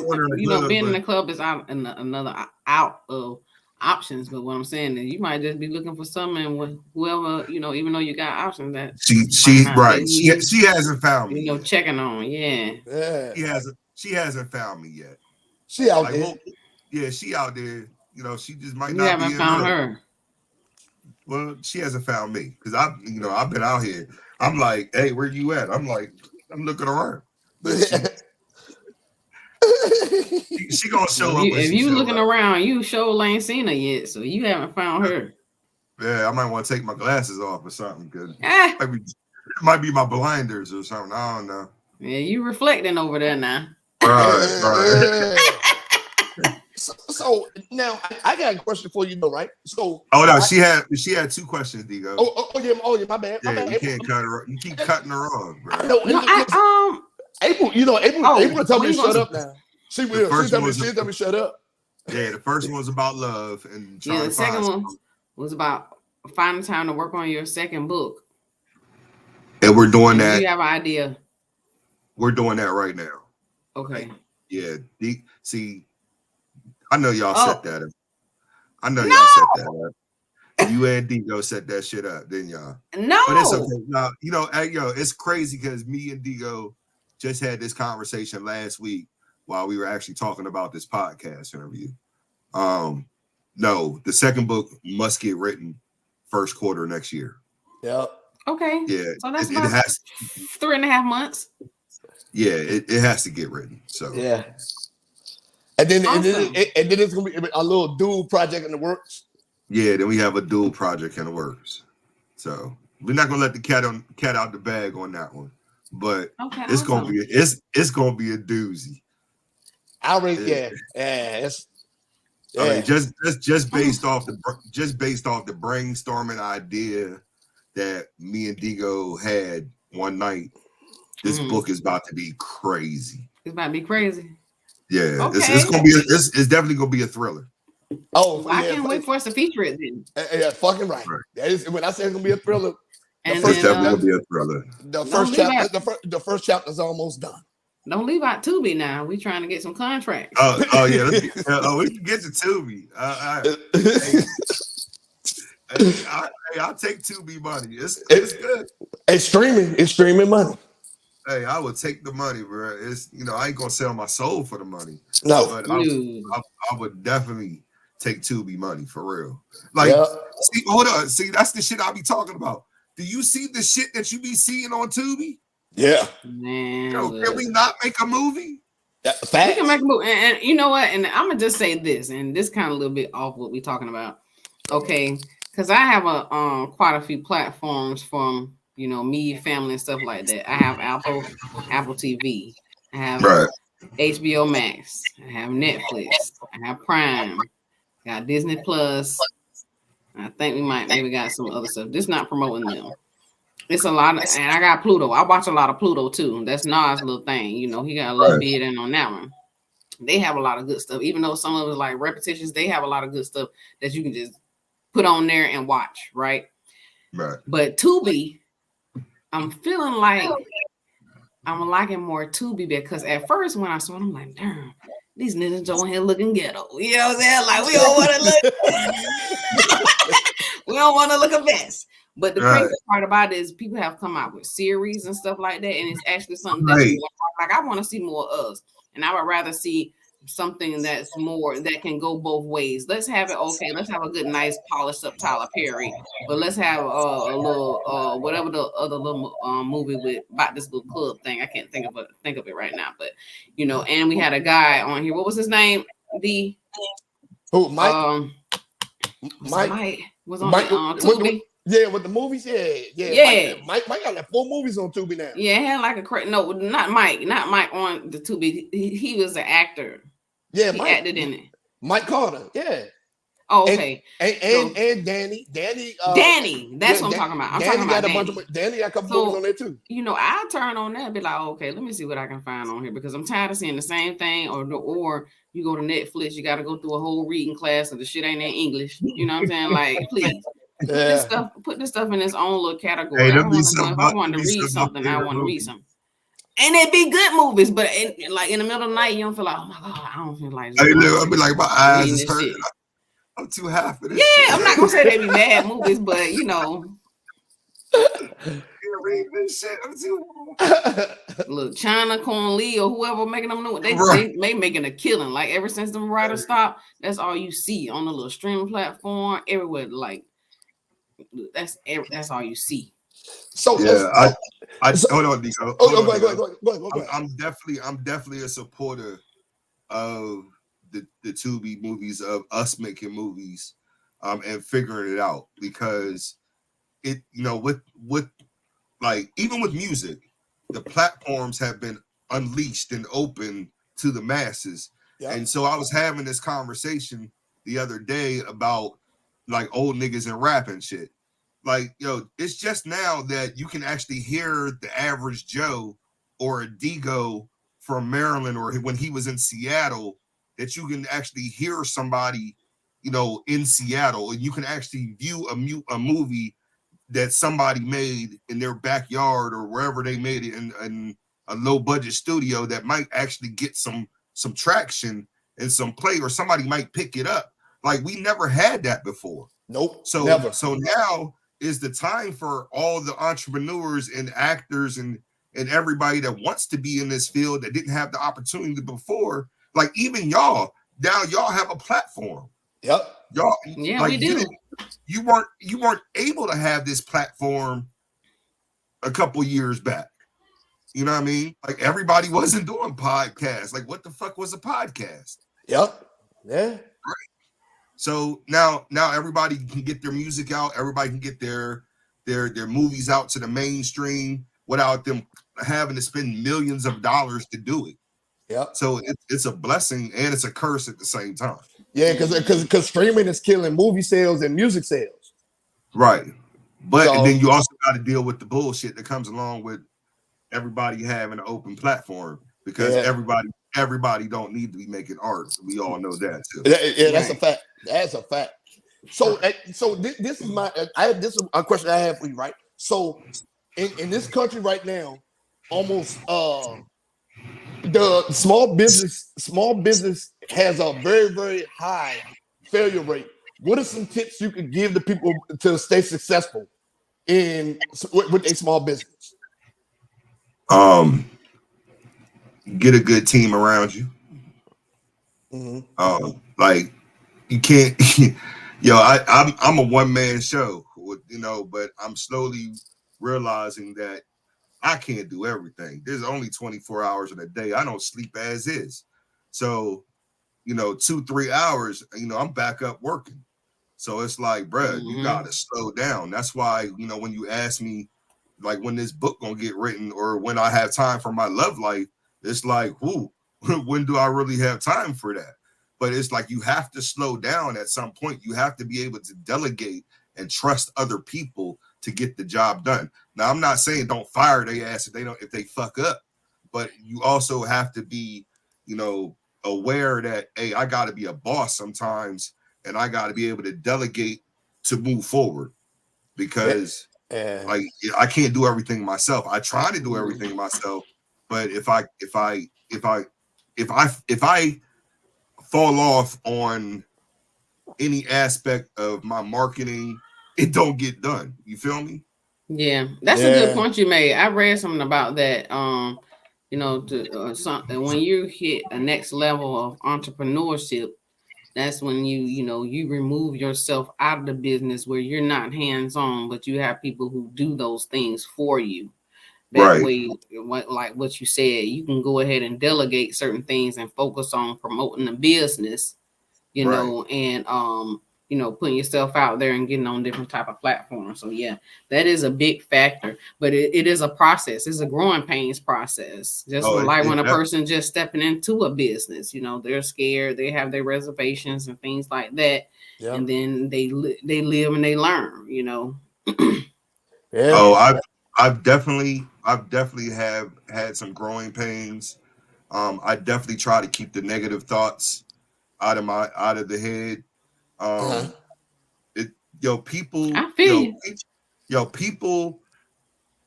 being in the club is another out of options, but what I'm saying is you might just be looking for something with whoever, even though you got options that she hasn't found me. Checking on, She hasn't found me yet. She out there. Yeah, she out there. She just might you not. Haven't be found her. Well, she hasn't found me because I've been out here. I'm like, hey, where you at? I'm like, I'm looking around. She gonna show up. If you looking around, you sure ain't seen her yet, so you haven't found her. Yeah, I might want to take my glasses off or something. Cause might be my blinders or something. I don't know. Yeah, you reflecting over there now. Right. So now I got a question for you, though, right? So she had 2 questions, Digo. Oh yeah, my bad. You can't cut her. You keep cutting her off, bro. No, April, April tell me to shut up now. She will. She tell me to shut up. Yeah, the first one was about love, and the second one was about finding time to work on your second book. And we're doing that. Do you have an idea? We're doing that right now. Okay. Yeah. See, I know y'all set that up. Y'all set that up. You and Digo set that shit up, didn't y'all? No. But it's okay. Now, it's crazy because me and Digo just had this conversation last week while we were actually talking about this podcast interview. No, the second book must get written first quarter next year. Yep. Okay. Yeah. So that's about 3.5 months. Yeah, it has to get written. So yeah. And then it's gonna be a little dual project in the works. Yeah, then we have a dual project in the works. So we're not gonna let the cat out the bag on that one. But it's gonna be it's gonna be a doozy. I already it's I mean, just based off the brainstorming idea that me and Digo had one night, this book is about to be crazy. It's about to be crazy. Yeah, it's definitely gonna be a thriller. Oh, I can't wait for us to feature it then. Yeah, fucking right. That is when I say it's gonna be a thriller. It's definitely gonna be a thriller. The first chapter is almost done. Don't leave out Tubi now. We trying to get some contracts. Oh yeah. We can get to Tubi. I'll take Tubi money. It's good. It's streaming money. Hey, I would take the money, bro. It's I ain't gonna sell my soul for the money. No, but I would definitely take Tubi money for real. Like, see, hold on. See, that's the shit I be talking about. Do you see the shit that you be seeing on Tubi? Yeah. Man, can we not make a movie? We can make a movie. And you know what? And I'm gonna just say this, and this kind of a little bit off what we're talking about. Okay, because I have quite a few platforms from me, family, and stuff like that. I have Apple TV. I have HBO Max. I have Netflix. I have Prime. Got Disney Plus. I think we might maybe got some other stuff. Just not promoting them. It's a lot, and I got Pluto. I watch a lot of Pluto too. That's Nas' little thing. He got a little bit in on that one. They have a lot of good stuff. Even though some of it is like repetitions, they have a lot of good stuff that you can just put on there and watch, right? Right. But Tubi, I'm feeling like I'm liking more Tubi because at first when I saw it, I'm like, damn, these niggas on here looking ghetto. You know what I'm saying? Like we don't want to look. We don't want to look a mess. But the crazy part about it is people have come out with series and stuff like that, and it's actually something that like I want to see more of us, and I would rather see something that's more that can go both ways. Let's have it let's have a good, nice, polished up Tyler Perry, but let's have a little whatever the other little movie about this little club thing. I can't think of it right now, but and we had a guy on here. What was his name? Mike? Mike was on Tubi. Yeah, with the movies, yeah. Mike got like 4 movies on Tubi now. Yeah, he had like not Mike on the Tubi. He was an actor. Yeah, he acted in it. Mike Carter, yeah. Oh, okay. And Danny. That's what I'm talking about. Danny got a couple movies on there too. I turn on that and be like, okay, let me see what I can find on here because I'm tired of seeing the same thing. Or you go to Netflix, you got to go through a whole reading class and the shit ain't in English. You know what I'm saying? Like, please. Put this stuff in its own little category. If I want to read something, I want to read something. And it'd be good movies, but in the middle of the night, you don't feel like, oh my God, I don't feel like I'll be like, my eyes is hurting. I'm too half of this. Yeah, I'm not gonna say they be bad movies, but read this shit. I'm too look, China, Corn Lee, or whoever making them new, they making a killing. Like ever since the writers stopped, that's all you see on the little streaming platform everywhere. Like that's all you see. So yeah, hold on, Nico. Go ahead. I'm definitely a supporter of the Tubi movies, of us making movies, and figuring it out because it with like even with music, the platforms have been unleashed and open to the masses. Yep. And so I was having this conversation the other day about like old niggas and rap and shit. Like, yo, it's just now that you can actually hear the average Joe or a Digo from Maryland, or when he was in Seattle, that you can actually hear somebody, you know, in Seattle, and you can actually view a movie that somebody made in their backyard or wherever they made it in a low budget studio that might actually get some traction and some play, or somebody might pick it up. Like, we never had that before. Nope. So never. So now is the time for all the entrepreneurs and actors and everybody that wants to be in this field that didn't have the opportunity before. Like, even y'all, now y'all have a platform. Yep. Y'all, yeah, like, we do. You weren't able to have this platform a couple years back. You know what I mean? Like, everybody wasn't doing podcasts. Like, what the fuck was a podcast? Yep. Yeah. Right. So now everybody can get their music out. Everybody can get their movies out to the mainstream without them having to spend millions of dollars to do it. Yep. So it's a blessing and it's a curse at the same time. Yeah, because streaming is killing movie sales and music sales. Right. But then you also got to deal with the bullshit that comes along with everybody having an open platform, because everybody don't need to be making art. We all know that too. Yeah, that's a fact. That's a fact. So this is a question I have for you, right? So in this country right now, almost the small business has a very, very high failure rate. What are some tips you could give the people to stay successful with a small business? Get a good team around you. Mm-hmm. Like, you can't. Yo, I'm a one-man show, you know, but I'm slowly realizing that I can't do everything. There's only 24 hours in a day. I don't sleep as is. So, you know, 2-3 hours, you know, I'm back up working. So it's like, bruh, you gotta slow down. That's why, you know, when you ask me, like, when this book gonna get written or when I have time for my love life, it's like, whoo, when do I really have time for that? But it's like, you have to slow down at some point. You have to be able to delegate and trust other people to get the job done. Now, I'm not saying don't fire their ass if they fuck up, but you also have to be, you know, aware that, hey, I got to be a boss sometimes, and I got to be able to delegate to move forward, because like, I can't do everything myself. I try to do everything myself, but if I fall off on any aspect of my marketing, it don't get done. You feel me? Yeah, that's a good point you made. I read something about that. You know, when you hit a next level of entrepreneurship, that's when you remove yourself out of the business where you're not hands-on, but you have people who do those things for you. That way, like what you said, you can go ahead and delegate certain things and focus on promoting the business, you know, and putting yourself out there and getting on different type of platforms. So yeah, that is a big factor, but it is a process. It's a growing pains process. Just when a person just stepping into a business, you know, they're scared, they have their reservations and things like that. Yep. And then they live and they learn, you know. I've definitely have had some growing pains. I definitely try to keep the negative thoughts out of the head. People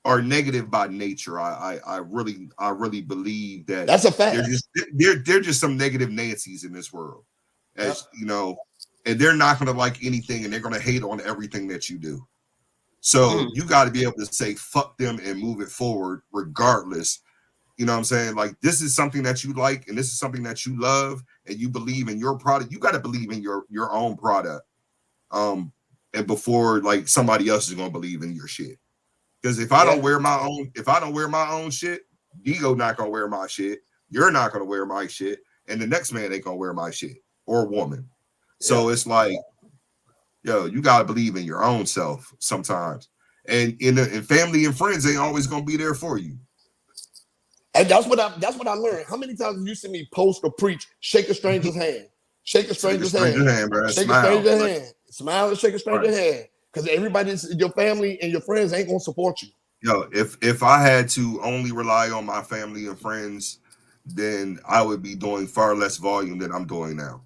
are negative by nature. I really believe that that's a fact. They're just some negative Nancy's in this world, as you know, and they're not going to like anything, and they're going to hate on everything that you do. So you got to be able to say fuck them and move it forward regardless. You know what I'm saying? Like, this is something that you like, and this is something that you love, and you believe in your product. You got to believe in your own product. And before, like, somebody else is going to believe in your shit. Because if I don't wear my own shit, Digo not going to wear my shit. You're not going to wear my shit. And the next man ain't going to wear my shit, or woman. So it's like, yo, you got to believe in your own self sometimes. And in family and friends ain't always gonna be there for you. And that's what I learned. How many times have you seen me post or preach? Shake a stranger's hand. Shake a stranger's hand. Bro. Shake Smile. a stranger's hand. Smile and shake a stranger's hand. Because everybody's your family and your friends ain't gonna support you. Yo, if I had to only rely on my family and friends, then I would be doing far less volume than I'm doing now.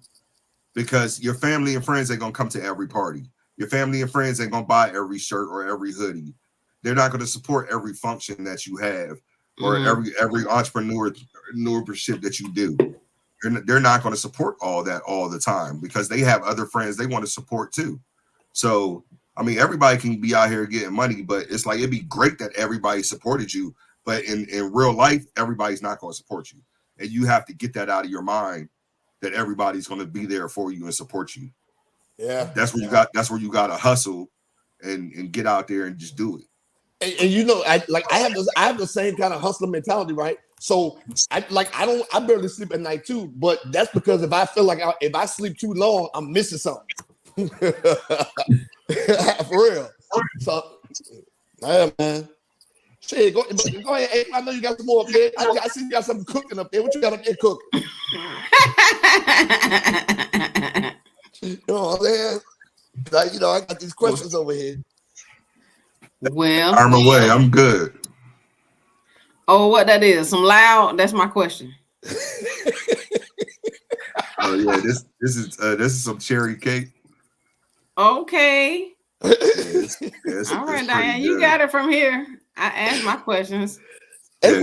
Because your family and friends ain't gonna come to every party. Your family and friends ain't gonna buy every shirt or every hoodie. They're not gonna support every function that you have or every entrepreneurship that you do. They're not gonna support all that all the time because they have other friends they want to support too. So I mean, everybody can be out here getting money, but it's like it'd be great that everybody supported you. But in real life, everybody's not going to support you, and you have to get that out of your mind that everybody's going to be there for you and support you. Yeah, that's where you got to hustle and get out there and just do it. And you know, I have the same kind of hustler mentality, right? So I barely sleep at night too, but that's because if I feel like if I sleep too long, I'm missing something. For real. So, yeah, man. Shit, go ahead. Hey, I know you got some more up there. I see you got something cooking up there. What you got up there cooking? You know what I'm saying? Like, you know, I got these questions over here. Well, I'm away. I'm good. Oh, what that is? Some loud? That's my question. Oh yeah, this is some cherry cake. Okay. Yes, all right, Diane, you got it from here. I asked my questions. Ain't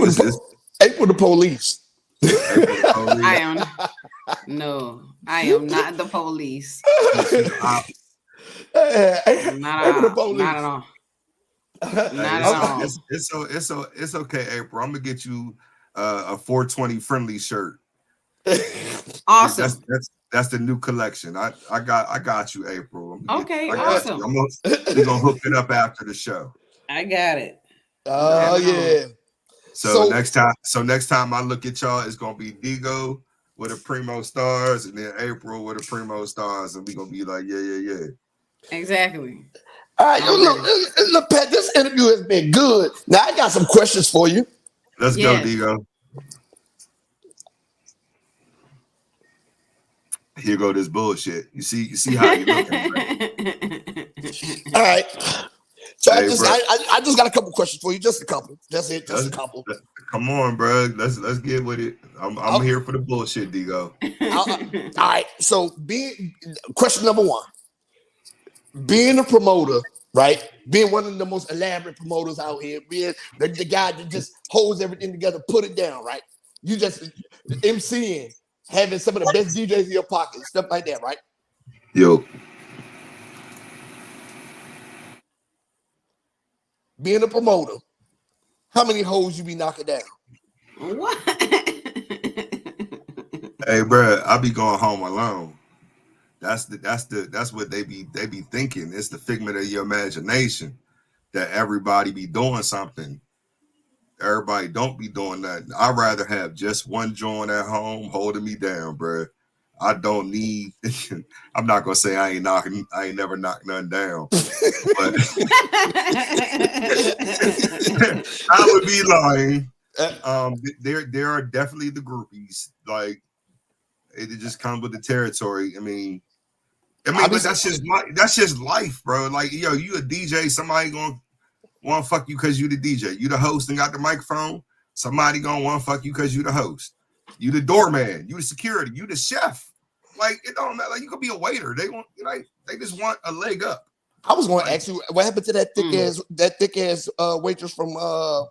for the police. I am not the police. Not at all. Not at all. It's okay, April. I'm gonna get you a 420 friendly shirt. Awesome. That's the new collection. I got you, April. Okay, awesome. We're gonna hook it up after the show. I got it. Oh yeah. So next time I look at y'all, it's gonna be Digo with a Primo Stars, and then April with a Primo Stars, and we gonna be like, yeah. Exactly. All right, look, Pat. This interview has been good. Now I got some questions for you. Let's go, Digo. Here go this bullshit. You see how you looking. All right. So hey, I just got a couple questions for you. Just a couple. That's it. Just a couple. Come on, bro. Let's get with it. I'm here for the bullshit, Digo. All right. So question number one. Being a promoter, right? Being one of the most elaborate promoters out here, being the guy that just holds everything together, put it down, right? You just MCing, having some of the best DJs in your pocket, stuff like that, right? Yo. Being a promoter, how many hoes you be knocking down? What? Hey, bro, I be going home alone. That's what they be thinking. It's the figment of your imagination that everybody be doing something. Everybody don't be doing nothing. I'd rather have just one joint at home holding me down, bro. I don't need. I'm not gonna say I ain't never knocked nothing down, but I would be lying. There are definitely the groupies. Like it just comes with the territory. I mean, but that's just life, bro. Like, yo, you a DJ, somebody gonna want to fuck you because you the DJ. You the host and got the microphone. Somebody gonna want to fuck you because you the host. You the doorman. You the security. You the chef. Like, it don't matter. Like, you could be a waiter. They just want a leg up. I was going to ask you what happened to that thick ass waitress from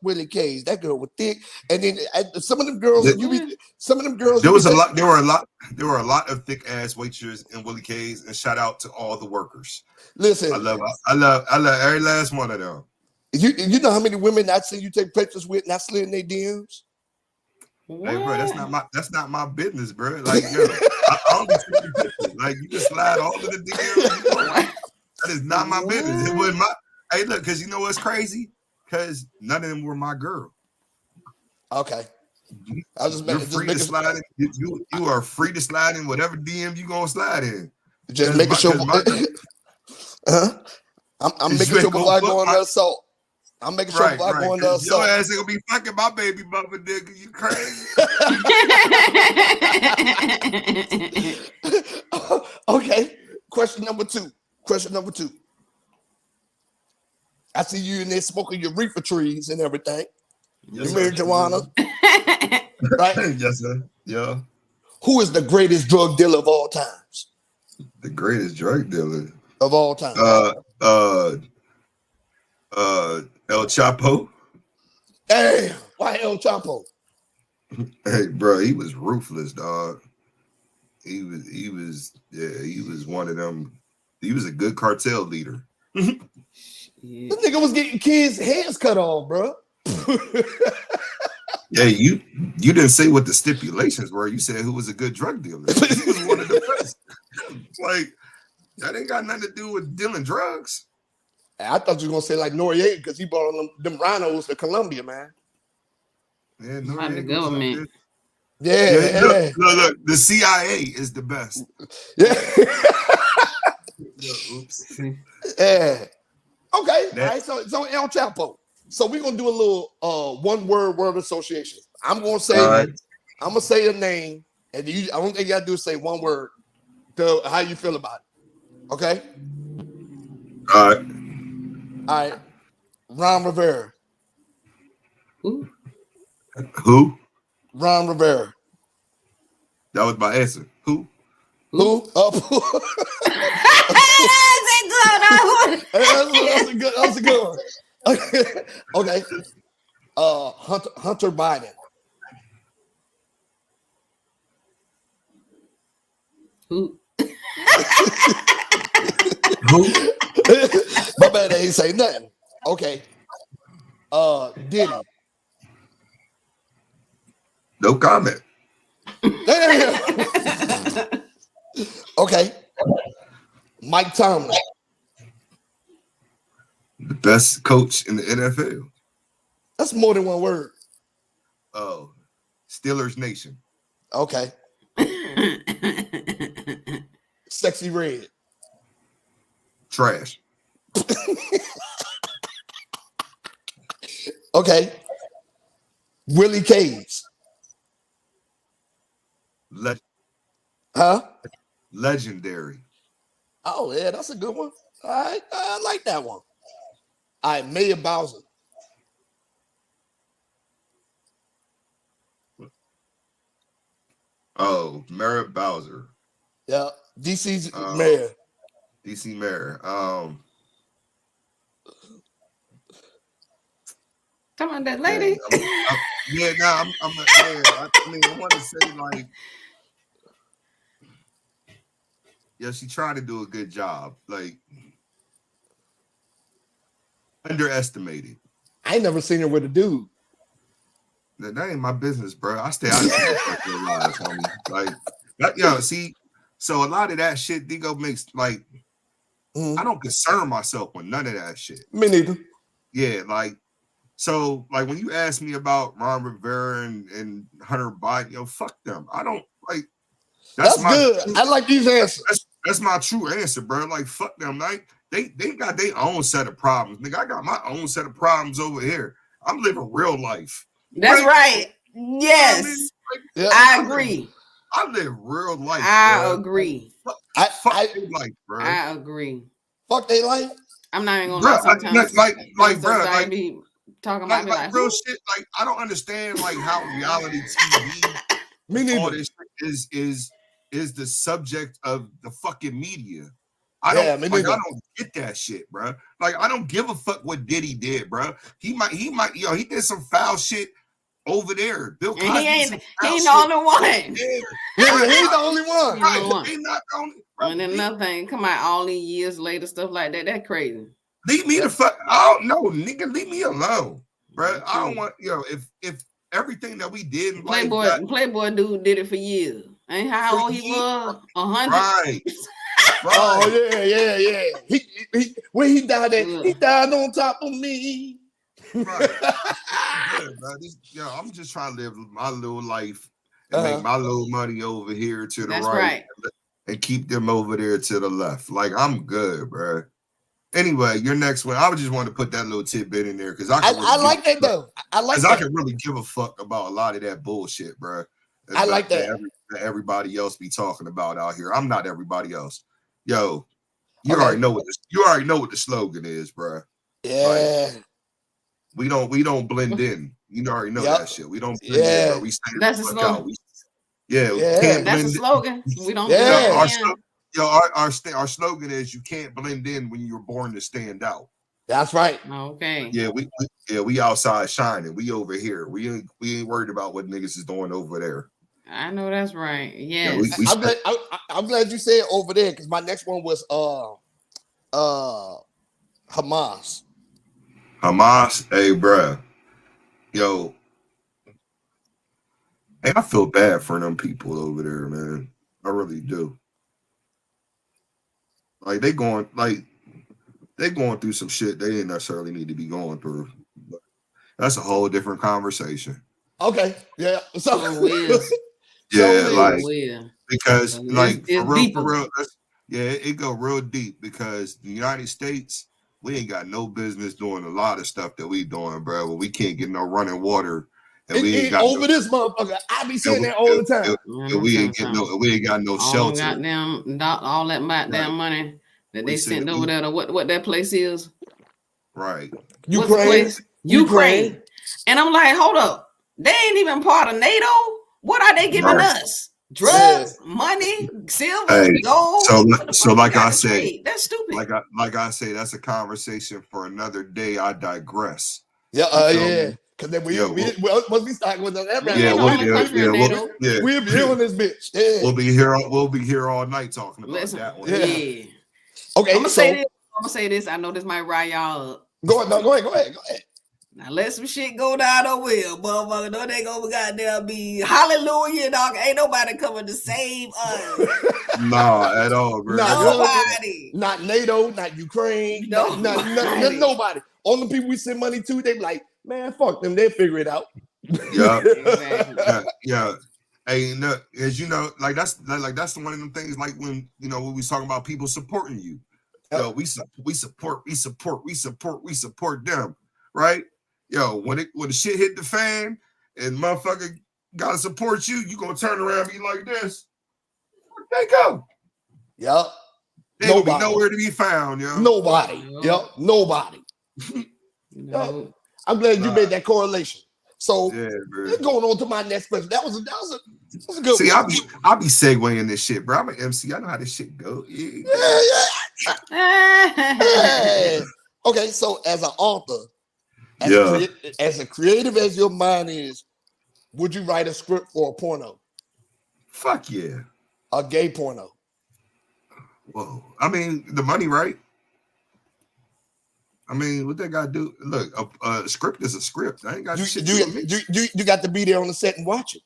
Willie K's. That girl was thick, and then some of them girls. There were a lot of thick ass waitresses in Willie K's, and shout out to all the workers. Listen, I love every last one of them. You know how many women I've seen you take pictures with, not slid in their DMs. Hey, bro, that's not my business, bro. Like, yo, I only take your pictures. Like, you just slide all of the DMs. That is not my business. It wasn't my. Hey, look, because you know what's crazy? Because none of them were my girl. Okay. I was You're free to slide in. You are free to slide in whatever DM you gonna slide in. Just making sure. I'm making sure before I go on the assault. I'm making sure before I go on the assault. Your ass ain't gonna be fucking my baby mother, nigga. You crazy? Okay. Question number two. I see you in there smoking your reefer trees and everything. Yes, you marijuana. Right? Yes, sir. Yeah. Who is the greatest drug dealer of all times? The greatest drug dealer of all time. El Chapo. Damn, why El Chapo? Hey, bro, he was ruthless, dog. He was one of them. He was a good cartel leader. This nigga was getting kids' heads cut off, bro. Yeah, you didn't say what the stipulations were. You said who was a good drug dealer. He was one of the best. Like, that ain't got nothing to do with dealing drugs. I thought you were gonna say like Noriega because he brought them rhinos to Colombia, man. Yeah, not the government. Yeah. Look, the CIA is the best. Yeah. Oops. Yeah. Okay. All right. So it's on El Chapo. So we're gonna do a little one word association. I'm gonna say a name, and I don't think you gotta do is say one word to how you feel about it. Okay. All right. Ron Rivera. Who? Ron Rivera. That was my answer. Who? That was a good one. Okay. Hunter Biden. Who? Who? My bad, they ain't say nothing. Okay. Diddy. No comment. Okay. Mike Tomlin. The best coach in the NFL. That's more than one word. Oh, Steelers Nation. Okay. Sexy Red. Trash. Okay. Willie Cage. Legendary. Oh, yeah, that's a good one. All right. I like that one. All right, Mayor Bowser. Oh, Merritt Bowser. Yeah. DC's mayor. DC mayor. Come on, that lady. I want to say like, yeah, she tried to do a good job. Like, underestimated. I ain't never seen her with a dude. That ain't my business, bro. I stay out of people's lives, homie. Like, that, see, so a lot of that shit, Digo makes like, I don't concern myself with none of that shit. Me neither. Yeah, like, so like when you ask me about Ron Rivera and Hunter Biden, fuck them. I don't like. That's good. I like these answers. That's my true answer, bro. Like, fuck them. Like, they got their own set of problems. Nigga, I got my own set of problems over here. I'm living real life. That's right. Yes. You know I mean? I agree. I live real life. I agree. Fuck their life, bro. I agree. Fuck their life. I'm not even gonna lie. Sometimes, bro, I be talking about like real shit. Like, I don't understand like how reality TV, all this shit is the subject of the fucking media. I don't get that shit, bro. Like, I don't give a fuck what Diddy did, bro. He might, he did some foul shit over there. Bill Cosby, he ain't the only one. Yeah, he's the only one. Right. He's not the only. And then nothing come out all these years later, stuff like that. That's crazy. Leave me the fuck. I don't know, nigga. Leave me alone, bro. I don't want if everything that we did in Playboy dude did it for years. Ain't how old he was? 100. Right. Oh yeah. He when he died, he died on top of me. Right. I'm just trying to live my little life and make my little money over here to the right, and keep them over there to the left. Like, I'm good, bro. Anyway, your next one. I would just want to put that little tidbit in there because I like that though. I like that. I can really give a fuck about a lot of that bullshit, bro. I like that. That everybody else be talking about out here. I'm not everybody else. Yo, you already know what the slogan is, bro. Yeah. Like, we don't blend in. You already know that shit. We don't blend in, bro. We stand That's the slogan. Can't that's blend a slogan. We don't blend in. Our slogan is you can't blend in when you're born to stand out. That's right. Okay. Yeah, we outside shining. We over here. We ain't worried about what niggas is doing over there. I know that's right. Yes. Yeah, I'm glad you said over there because my next one was Hamas. Hey, bruh. Yo. Hey, I feel bad for them people over there, man. I really do. Like they going through some shit they didn't necessarily need to be going through. But that's a whole different conversation. Okay. Yeah. Because like for real, it go real deep because the United States, we ain't got no business doing a lot of stuff that we doing, bro. But we can't get no running water. And we ain't got over this motherfucker. I be saying that all the time. We ain't got no shelter. All that damn money that they sent over there to what that place is. Right. Ukraine. And I'm like, hold up. They ain't even part of NATO. What are they giving us? Drugs, money, silver, gold. So like I say, that's stupid. Like I say, that's a conversation for another day. I digress. Yeah. Because then once we start with that, we'll be here on this bitch. Yeah. We'll be here all night talking about that one. Yeah. Okay. I'm gonna say this. I know this might rile y'all up. Go ahead. Now let some shit go down the wheel, motherfucker. No, they gonna goddamn be hallelujah, dog. Ain't nobody coming to save us. Nah, at all, bro. Nobody. Not NATO, not Ukraine, nobody. All the people we send money to, they be like, man, fuck them. They'll figure it out. Yeah. Yeah. Hey, look, as you know, that's one of them things. Like when when we talking about people supporting you, we support them, right? Yo, when the shit hit the fan and motherfucker gotta support you, you gonna turn around and be like this. Where'd they go? Yep. They gonna be nowhere to be found, yo. Nobody. Yep. Nobody. No. I'm glad you made that correlation. So let's going on to my next question. That was a good one. I'll be segueing this shit, bro. I'm an MC. I know how this shit go. Yeah. Okay, so as an author, as a creative as your mind is, would you write a script for a porno? Fuck yeah. A gay porno. Whoa. I mean, the money, right? I mean, what they gotta do? Look, a script is a script. I ain't got shit. You got to be there on the set and watch it.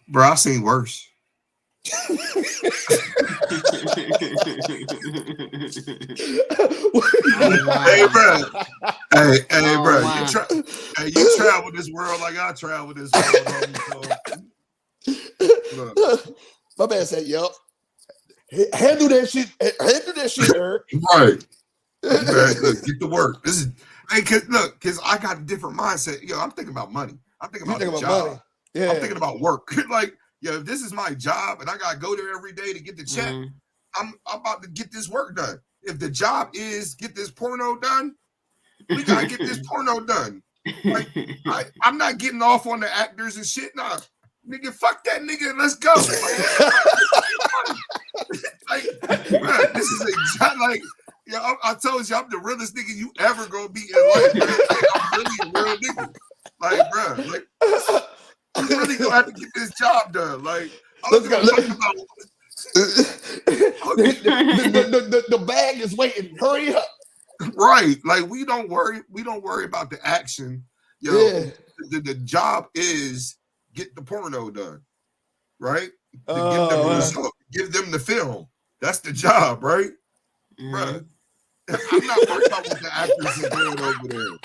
Bro, I've seen worse. Hey, bro. Hey, bro. Wow. You travel this world like I travel this world. So. My man said, "Yup, handle that shit, Eric." Right. Look, get to work. This is because I got a different mindset. Yo, I'm thinking about money. I'm thinking about the job. Money. Yeah. I'm thinking about work. Like, yo, if this is my job and I gotta go there every day to get the check, I'm about to get this work done. If the job is get this porno done, we gotta get this porno done. Like, I'm not getting off on the actors and shit. Nah, nigga, fuck that nigga. Let's go. Like, this is a job. Like, yeah, I told you I'm the realest nigga you ever gonna be in life, man. I'm really a real nigga. Like, bro, like, I'm really gonna have to get this job done. Like, let's go. The bag is waiting. Hurry up. Right. Like, we don't worry about the action. Yo, the job is get the porno done. Right? Give them the film. That's the job, right? Bruh, I'm not worried about what the actors are doing over there.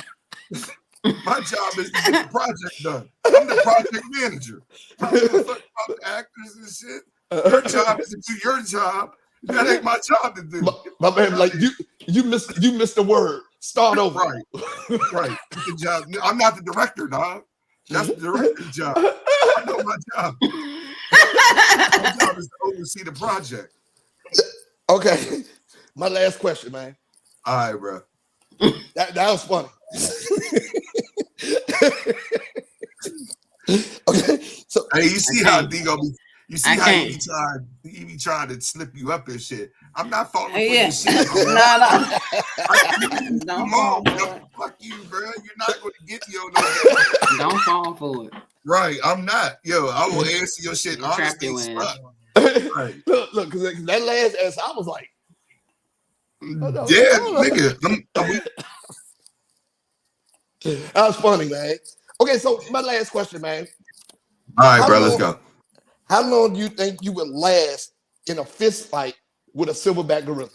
My job is to get the project done. I'm the project manager. I don't give a fuck about the actors and shit. Your job is to do your job That ain't my job to do. My man, like you missed the word. Start over. Right. Good job. I'm not the director, dog. That's the director's job. I know my job. My job is to oversee the project. Okay. My last question, man. All right, bro. That was funny. Okay. So hey, you see how Digo be? You see how he be trying to slip you up and shit. I'm not falling for your shit. Don't fall for it. Fuck you, bro. You're not going to get me on no. Don't fall for it. Right, I'm not. Yo, I will answer your shit honestly. Right. Look, because that last answer, I was like, nigga. That was funny, man. Okay, so my last question, man. All right, bro, let's go. How long do you think you would last in a fist fight with a silverback gorilla?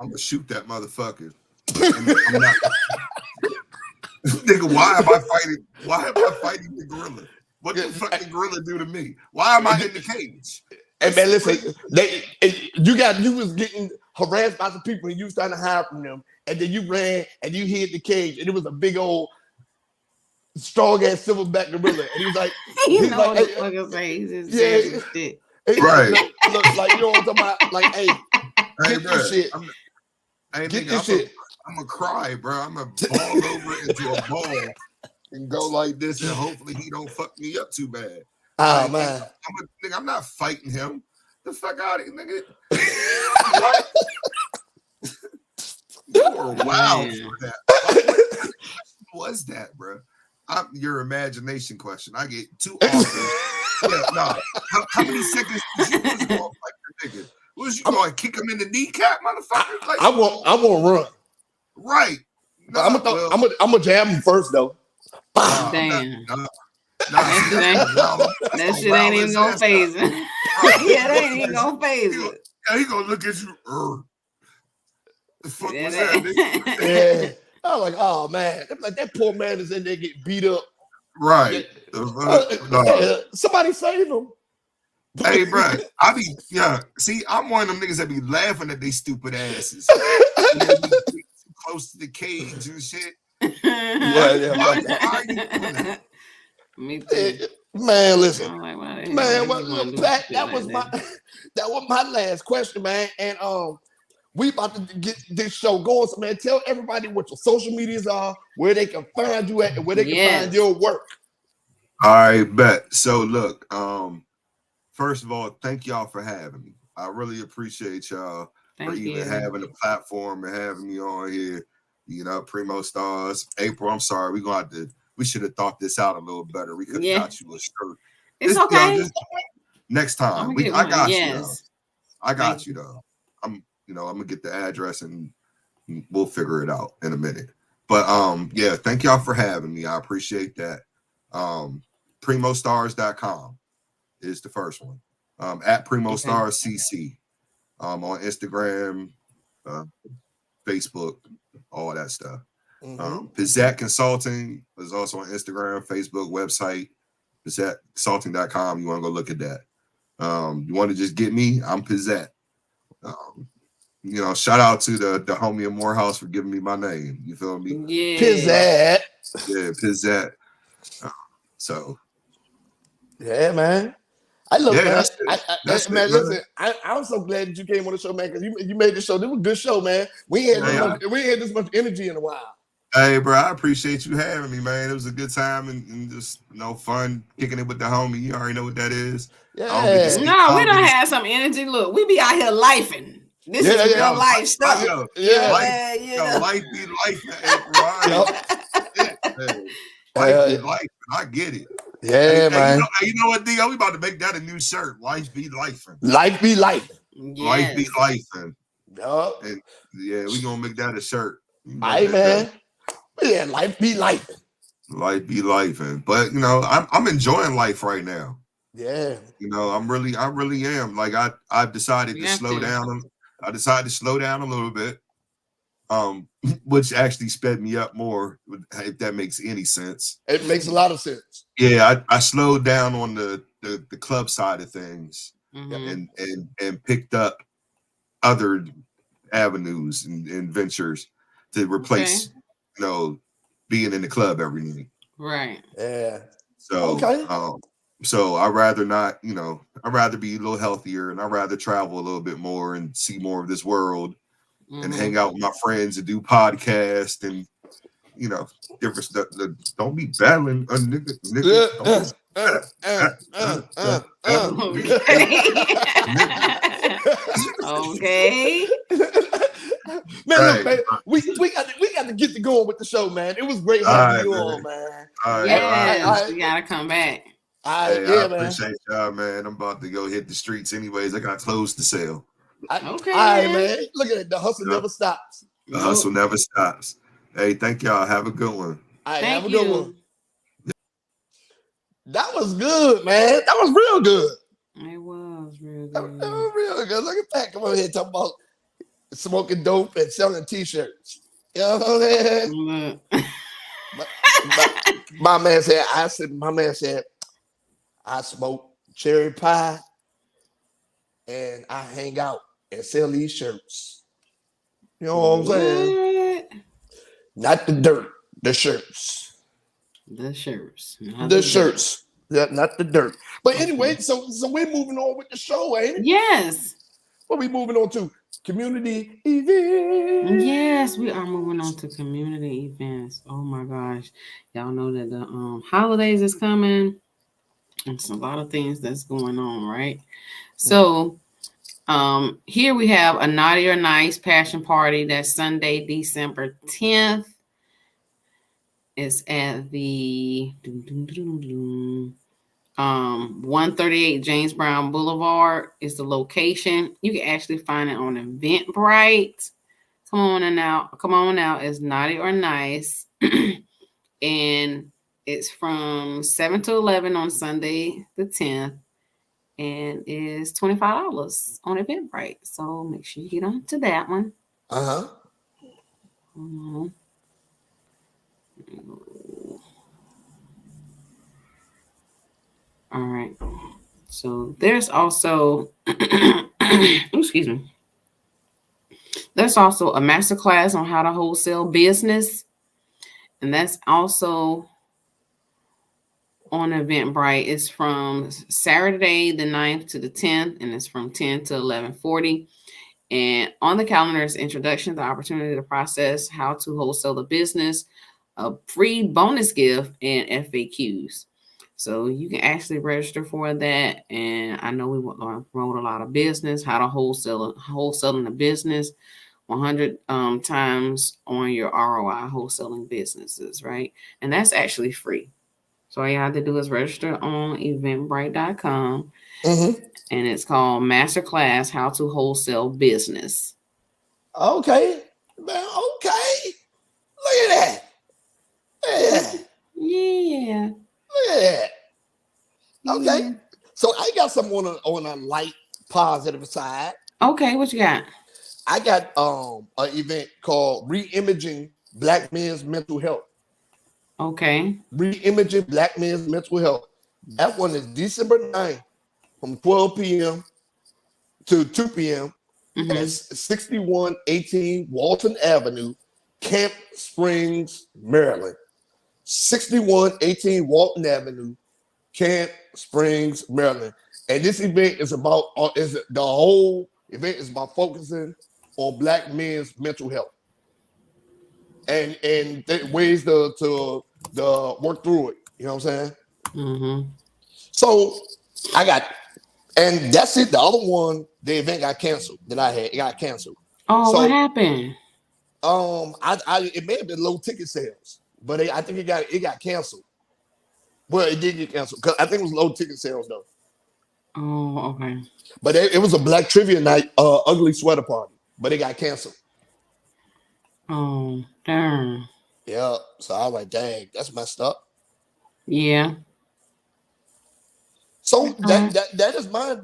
I'm gonna shoot that motherfucker. I'm not. Nigga, why am I fighting? Why am I fighting the gorilla? What the fuck did the gorilla do to me? Why am I in the cage? Hey man, listen, you was getting harassed by some people and you was trying to hide from them, and then you ran and you hit the cage, and it was a big old strong ass silverback gorilla, and he was like, you know what the fuck I'm saying? He's just shit. Right. Look, like, you know what I'm talking about? Like, hey, get this shit. Get this shit. I'm gonna cry, bro. I'm gonna ball over into a ball and go like this, and hopefully he don't fuck me up too bad. Oh like, man, I'm not fighting him. The fuck out of here, nigga. You were wild for that. What was that, bro? Your imagination question. I get 2 offers. How many seconds was you going to fight your nigga? Was you going to kick him in the kneecap, motherfucker? Like, I won't run. Right. No, I'm gonna jab him first though. Damn. That shit ain't even gonna phase it. Yeah, that ain't even gonna phase it. He gonna look at you. The fuck was that, nigga? Yeah. I was like, oh man, like that poor man is in there getting beat up. Right. Somebody save him. Hey, bro, see, I'm one of them niggas that be laughing at these stupid asses. Close to the cage and shit. Yeah. Why are you doing that? Me too. Man, listen. Like, man, that was my last question, man. And we about to get this show going. So man, tell everybody what your social medias are, where they can find you at, and where they can find your work. All right, bet. So look, first of all, thank y'all for having me. I really appreciate y'all for even having a platform and having me on here. You know, Primo Stars. April, I'm sorry, we should have thought this out a little better. We could have got you a shirt. It's okay. Next time, I got you. Though. I got you though. I'm gonna get the address and we'll figure it out in a minute. But yeah, thank y'all for having me. I appreciate that. PrimoStars.com is the first one. At PrimoStars CC. On Instagram, Facebook, all that stuff. Pizatt Consulting is also on Instagram, Facebook, website, PizattConsulting.com. You want to go look at that. You want to just get me? I'm Pizatt. Shout out to the homie in Morehouse for giving me my name. You feel me? Yeah. Pizatt. Yeah, Pizatt. So. Yeah, man. I love man. Man, listen, I'm so glad that you came on the show, man, because you made the show. This was a good show, man. We ain't had this much energy in a while. Hey, bro, I appreciate you having me, man. It was a good time and just fun kicking it with the homie. You already know what that is. Yeah. No, we don't have some energy. Look, we be out here lifing. This is real life stuff. Life be life, April. Life be life. I get it. Yeah, man. You know what, Dio? We about to make that a new shirt. Life be life. Life be life. Life be life. Yup. And yeah, we gonna make that a shirt. Hey, man. Yeah, life be life. Life be life. But I'm enjoying life right now. Yeah. I really am. Like I've decided to slow down. I decided to slow down a little bit. Which actually sped me up more, if that makes any sense. It makes a lot of sense. Yeah, I slowed down on the club side of things. and picked up other avenues and ventures to replace, being in the club every night. Right. Yeah. So, so I'd rather not, I'd rather be a little healthier, and I'd rather travel a little bit more and see more of this world and hang out with my friends and do podcasts and, different stuff. Don't be battling a nigga. Okay. Man, look, man, we got to get to going with the show, man. It was great having you on, man. Yes, we gotta come back. I appreciate y'all, man. I'm about to go hit the streets anyways. I got clothes to sell. Okay. All right, man. Look at it. The hustle never stops. The hustle never stops. Hey, thank y'all. Have a good one. All right, have a good one. That was good, man. That was real good. It was real good. That was real good. Look at that. Come on here, talking about smoking dope and selling t-shirts. You know what I'm saying? my man said, I smoke cherry pie and I hang out and sell these shirts. You know what I'm saying? Not the dirt, the shirts. The shirts. The shirts. Yeah, not the dirt. But anyway, so we're moving on with the show, ain't it? Yes. What are we moving on to? Community events. Yes, we are moving on to community events. Oh my gosh. Y'all know that the holidays is coming. It's a lot of things that's going on, right? So here we have a Naughty or Nice Passion Party. That's Sunday, December 10th. It's at the 138 James Brown Boulevard is the location. You can actually find it on Eventbrite. Come on out. It's Naughty or Nice. And it's from 7 to 11 on Sunday the 10th. And it's $25 on Eventbrite. So make sure you get on to that one. All right. So there's also, excuse me. There's also a masterclass on how to wholesale business. And that's also on Eventbrite. It's from Saturday the 9th to the 10th, and it's from 10 to 11:40. And on the calendar is introduction, the opportunity to process how to wholesale the business, a free bonus gift, and FAQs. So you can actually register for that. And I know we wrote a lot of business, how to wholesaling the business 100 times on your ROI wholesaling businesses, right? And that's actually free. So all you have to do is register on eventbrite.com. And it's called Masterclass How to Wholesale Business. Okay. Man, okay. Look at that. Yeah. Look at that. Okay. Yeah. So I got something on a light, positive side. Okay, what you got? I got an event called Reimaging Black Men's Mental Health. Okay. Reimaging Black Men's Mental Health. That one is December 9th from 12 p.m. to 2 p.m. at 6118 Walton Avenue, Camp Springs, Maryland. 6118 Walton Avenue, Camp Springs, Maryland. And this event is about, the whole event is about focusing on Black men's mental health and ways to work through it. You know what I'm saying? So I got, and that's it. The other one, the event got canceled that I had. It got canceled. Oh, so, what happened? It may have been low ticket sales, but I think it got canceled. Well, it did get canceled because I think it was low ticket sales though. Oh, okay. But it was a Black Trivia Night, ugly sweater party, but it got canceled. Oh, darn. Yeah. So I was like, dang, that's messed up. Yeah. So that is my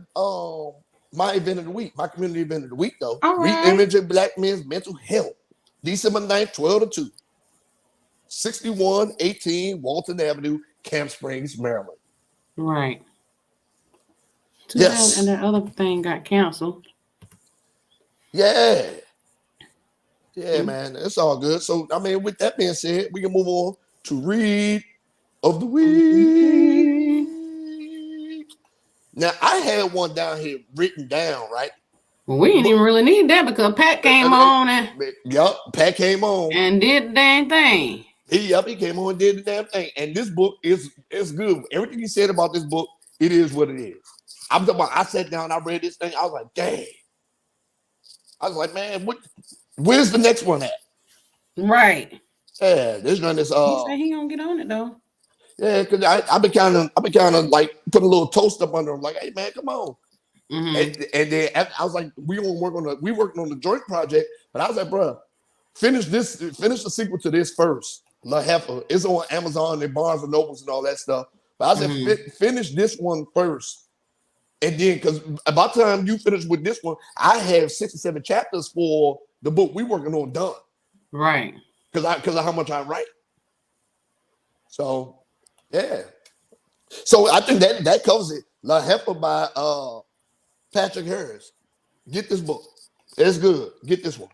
event of the week, my community event of the week though. Reimaging Black men's mental health. December 9th, 12 to 2. 6118 Walton Avenue, Camp Springs, Maryland. Right. Too bad, and that other thing got canceled. Yeah. Yeah, man. It's all good. So, I mean, with that being said, we can move on to read of the week. Now, I had one down here written down, right? Well, we didn't even really need that because Pat came on Pat came on and did the dang thing. He came on and did the damn thing. And this book is good. Everything he said about this book, it is what it is. I'm talking about, I sat down, I read this thing, I was like, dang. I was like, man, where's the next one at? Right. Yeah, this one is he said he gonna get on it though. Yeah, because I've been kind of like put a little toast up under him, like, hey man, come on. Mm-hmm. And then I was like, we working on the joint project, but I was like, bro, finish the sequel to this first. La Jefa. It's on Amazon and Barnes and Nobles and all that stuff. But I said, finish this one first. And then, because about the time you finish with this one, I have 67 chapters for the book we working on done. Right. Because of how much I write. So, yeah. So I think that covers it. La Jefa by Patrick Harris. Get this book. It's good. Get this one.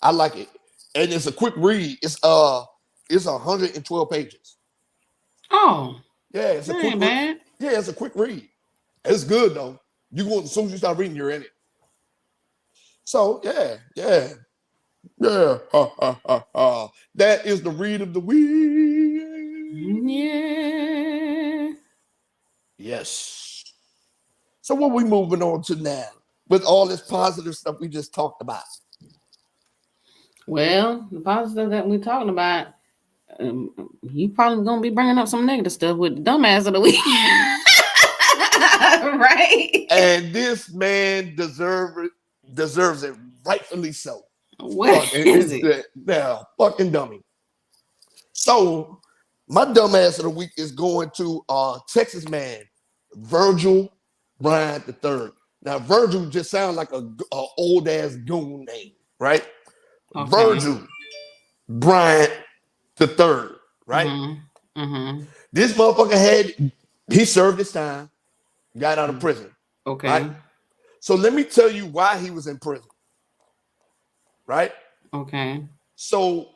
I like it. And it's a quick read. It's 112 pages. Oh. Yeah, it's a quick read. Yeah, it's a quick read. It's good though. You go as soon as you start reading, you're in it. So yeah. That is the read of the week. Yeah. Yes. So what we moving on to now with all this positive stuff we just talked about? Well, the positive that we're talking about, you probably gonna be bringing up some negative stuff with the dumbass of the week. Right. And this man deserves it, rightfully so. What is it? Now, fucking dummy. So, my dumbass of the week is going to Texas man, Virgil Bryant III. Now, Virgil just sounds like a old ass goon name, right? Okay. Virgil Bryant III, right? Mm-hmm. Mm-hmm. This motherfucker he served his time, got out of prison. Okay. Right? So let me tell you why he was in prison. Right? Okay. So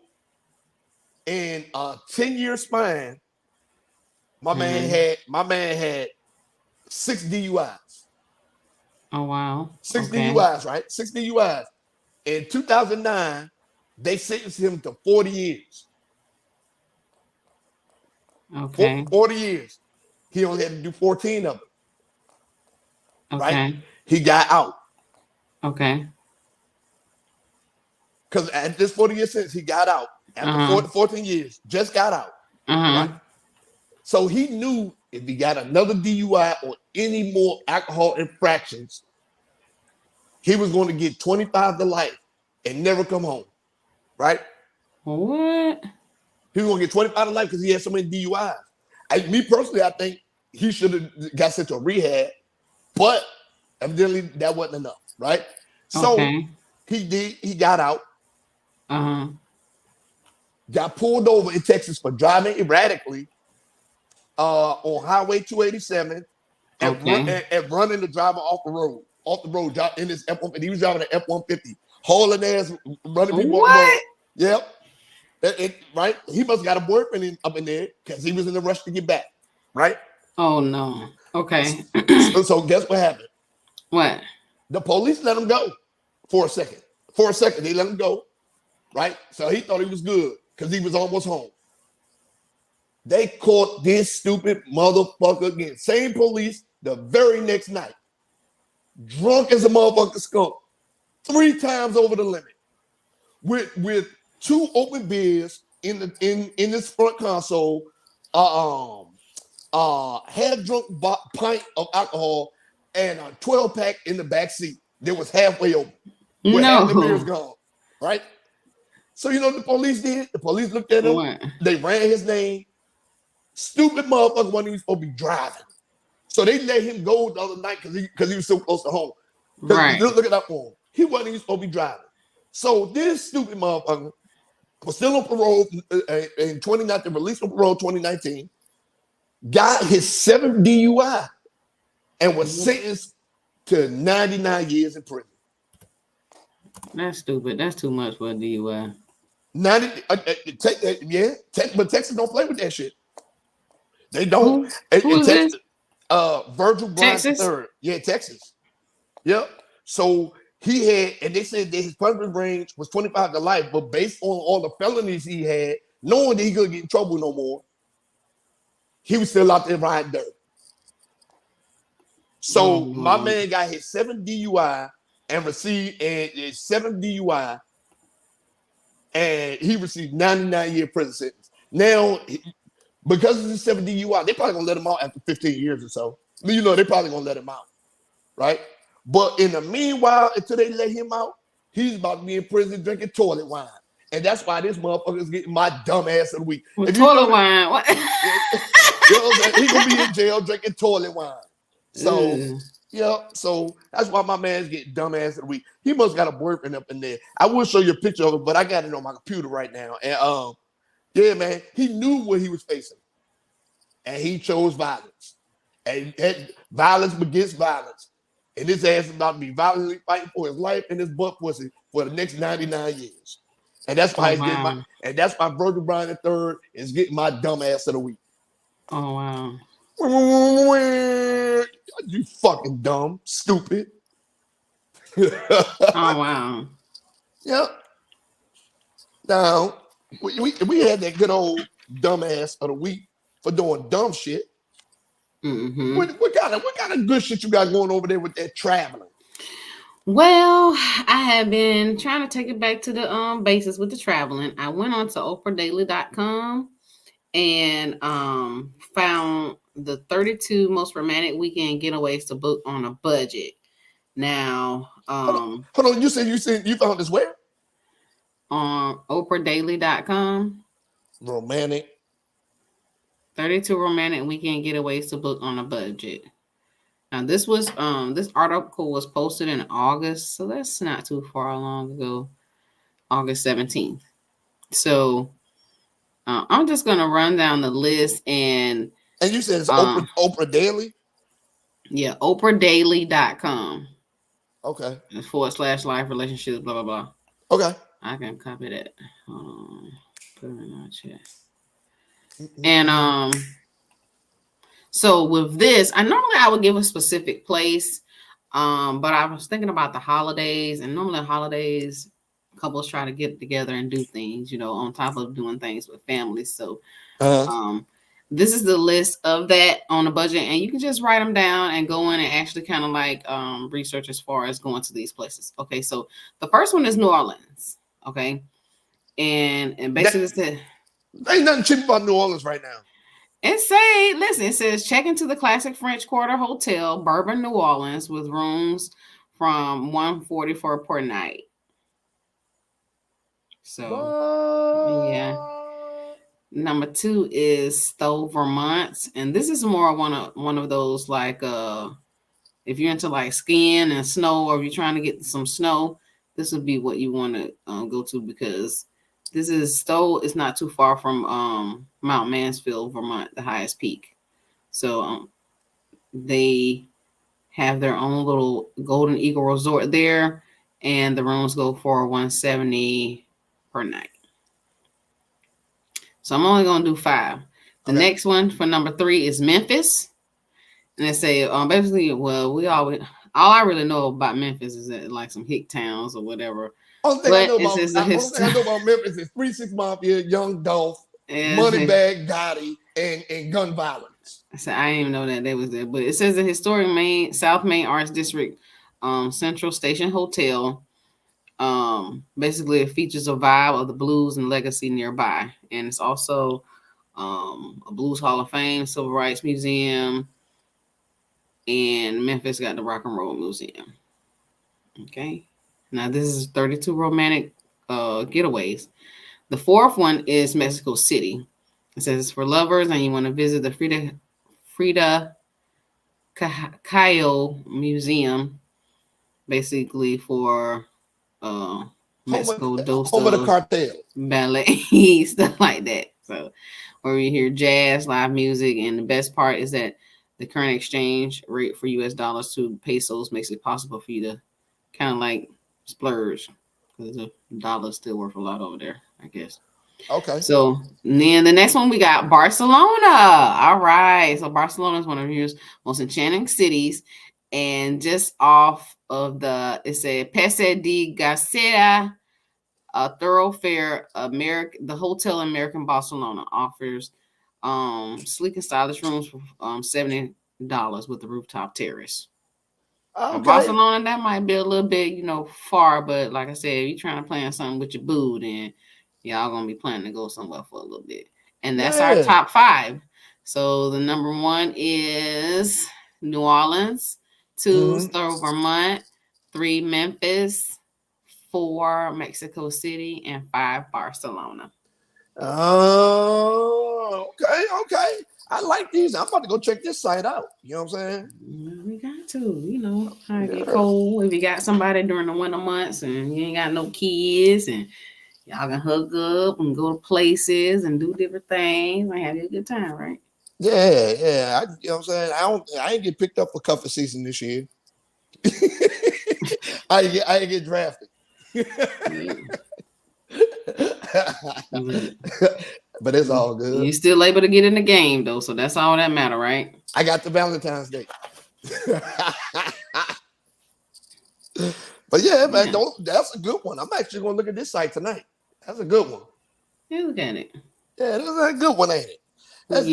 in a 10-year span, my man had 6 DUIs. Oh wow. 6 DUIs, right? 6 DUIs. In 2009, they sentenced him to 40 years. Okay. 40 years. He only had to do 14 of them. Okay. Right? He got out. Okay. Because at this 40-year sentence, he got out. After 14 years, just got out. Right? So he knew if he got another DUI or any more alcohol infractions, he was going to get 25 to life and never come home. Right? What? He was going to get 25 to life because he had so many DUIs. Me personally, I think he should have got sent to a rehab, but evidently that wasn't enough, right? So he got out. Got pulled over in Texas for driving erratically on Highway 287 and running the driver off the road in his F-150. He was driving an F-150, hauling ass, running people off the road. Yep. Right? He must have got a boyfriend up in there because he was in a rush to get back. Right? Oh, no. Okay. So guess what happened? What? The police let him go for a second. For a second, they let him go. Right? So he thought he was good because he was almost home. They caught this stupid motherfucker again. Same police the very next night. Drunk as a motherfucking skunk. 3 times over the limit. With 2 open beers in this front console, half drunk pint of alcohol, and a 12-pack in the back seat that was halfway open. With half the beers gone. Right? So you know what the police did? The police looked at him. What? They ran his name. Stupid motherfucker wasn't even supposed to be driving. So they let him go the other night because he was so close to home. Right. Look at that for him. He wasn't even supposed to be driving. So this stupid motherfucker was still on parole in 2019, released on parole 2019, got his 7th DUI. and was sentenced to 99 years in prison. That's stupid. That's too much for a DUI. 90, but Texas don't play with that shit. They don't. Who is Texas, this? Virgil Bryant Texas? III. Yeah, Texas. Yep. So he had, and they said that his punishment range was 25 to life, but based on all the felonies he had, knowing that he couldn't get in trouble no more, he was still out there riding dirt. So my man got his 7 DUI and received 7 DUI, and he received 99-year prison sentence. Now, because of the 7 DUI, they probably gonna let him out after 15 years or so. You know, they probably gonna let him out, right? But in the meanwhile, until they let him out, he's about to be in prison drinking toilet wine. And that's why this motherfucker's getting my dumb ass of the week. Toilet wine. What? You know what I'm saying? He's gonna be in jail drinking toilet wine. So, so that's why my man's getting dumb ass of the week. He must got a boyfriend up in there. I will show you a picture of it, but I got it on my computer right now. And yeah, man, he knew what he was facing. And he chose violence. And violence begets violence. And his ass is about to be violently fighting for his life and his butt pussy for the next 99 years. And that's why that's why Virgil Bryant III is getting my dumb ass of the week. Oh wow. You fucking dumb, stupid. Oh wow. Yep. Now we had that good old dumbass of the week for doing dumb shit. Mm-hmm. What kind of good shit you got going over there with that traveling? Well, I have been trying to take it back to the basis with the traveling. I went on to oprahdaily.com and found the 32 most romantic weekend getaways to book on a budget. Now, hold on. You said you found this where? On oprahdaily.com. Romantic. 32 romantic weekend getaways to book on a budget. Now this was this article was posted in August, so that's not too far long ago, August 17th. So I'm just gonna run down the list and you said it's Oprah Daily? Yeah, oprahdaily.com. Okay. /life relationships, blah blah blah. Okay. I can copy that. Put it in our chat. And so with this, I would give a specific place, but I was thinking about the holidays, and normally holidays, couples try to get together and do things, on top of doing things with families. So this is the list of that on a budget, and you can just write them down and go in and actually kind of like research as far as going to these places. Okay, so the first one is New Orleans. Okay, and basically ain't nothing cheap about New Orleans right now. It says check into the classic French Quarter Hotel, Bourbon, New Orleans, with rooms from $144 per night. So, yeah. Number 2 is Stowe, Vermont, and this is more one of those like if you're into like skiing and snow, or if you're trying to get some snow, this would be what you want to go to, because this is Stowe. It's not too far from Mount Mansfield, Vermont, the highest peak. So they have their own little Golden Eagle Resort there, and the rooms go for $170 per night. So I'm only gonna do 5. The next one for number 3 is Memphis, and they say basically, well, all I really know about Memphis is that like some hick towns or whatever. Only thing I know about Memphis is 3 6 Mafia, Young Dolph, Moneybag Gotti, and gun violence. So I didn't even know that they was there, but it says the historic South Main Arts District Central Station Hotel. Basically it features a vibe of the blues and legacy nearby, and it's also a Blues Hall of Fame, Civil Rights Museum, and Memphis got the Rock and Roll Museum. Okay. Now, this is 32 romantic getaways. The 4th one is Mexico City. It says it's for lovers, and you want to visit the Frida Kahlo Museum, basically for Mexico Dos home of the cartel, ballet, stuff like that. So, where you hear jazz, live music, and the best part is that The current exchange rate for US dollars to pesos makes it possible for you to kind of like splurge because the dollar is still worth a lot over there, I guess. Okay. So then the next one we got Barcelona. All right. So Barcelona is one of your most enchanting cities. And just off of it said Pese de Gaceta, a thoroughfare, the Hotel American Barcelona offers sleek and stylish rooms for $70 with the rooftop terrace. Okay. Barcelona, that might be a little bit, far, but like I said, if you're trying to plan something with your boo, then y'all gonna be planning to go somewhere for a little bit. And that's our top 5. So the number 1 is New Orleans, 2 Stowe, Vermont, 3 Memphis, 4 Mexico City, and 5 Barcelona. Oh, okay. I like these. I'm about to go check this site out. You know what I'm saying? We got to, how it get cold. If you got somebody during the winter months and you ain't got no kids and y'all can hook up and go to places and do different things and have a good time, right? Yeah. You know what I'm saying? I ain't get picked up for cuffing season this year. I ain't get drafted. But it's all good. You still able to get in the game though, so that's all that matter, right? I got the Valentine's Day. But yeah, man, that's a good one. I'm actually gonna look at this site tonight. That's a good one. Yeah, look at it. Yeah, that's a good one, ain't it? That's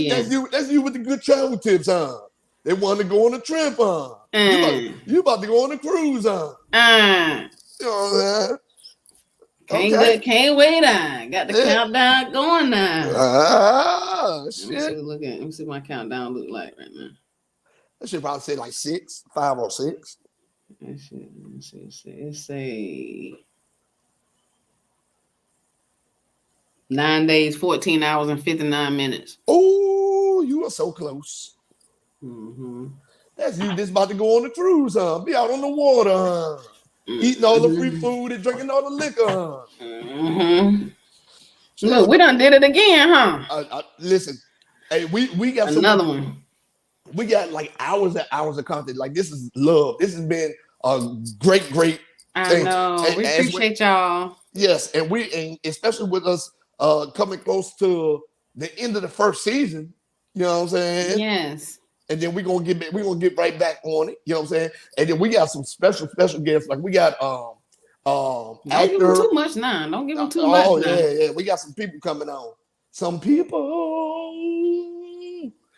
you with the good travel tips, huh? They want to go on a trip, huh? You about to go on a cruise, huh? You know what I'm saying? Can't wait on. Got the countdown going now. Shit. Let me see what my countdown look like right now. I should probably say like 5 or 6. Let's see. Let's say 9 days, 14 hours, and 59 minutes. Oh, you are so close. Mm-hmm. That's you just about to go on the cruise, huh? Be out on the water, huh? Eating all the free food and drinking all the liquor, huh? Mm-hmm. Look, we done did it again, huh? Listen, hey, we got another one. We got like hours and hours of content. Like, this is love. This has been a great thing. I know. We appreciate y'all. Yes, and especially with us coming close to the end of the first season. You know what I'm saying? Yes. And then we're gonna get right back on it. You know what I'm saying? And then we got some special guests. Like, we got don't give them too much now. Don't give them too much. Oh yeah. We got some people coming on. Some people,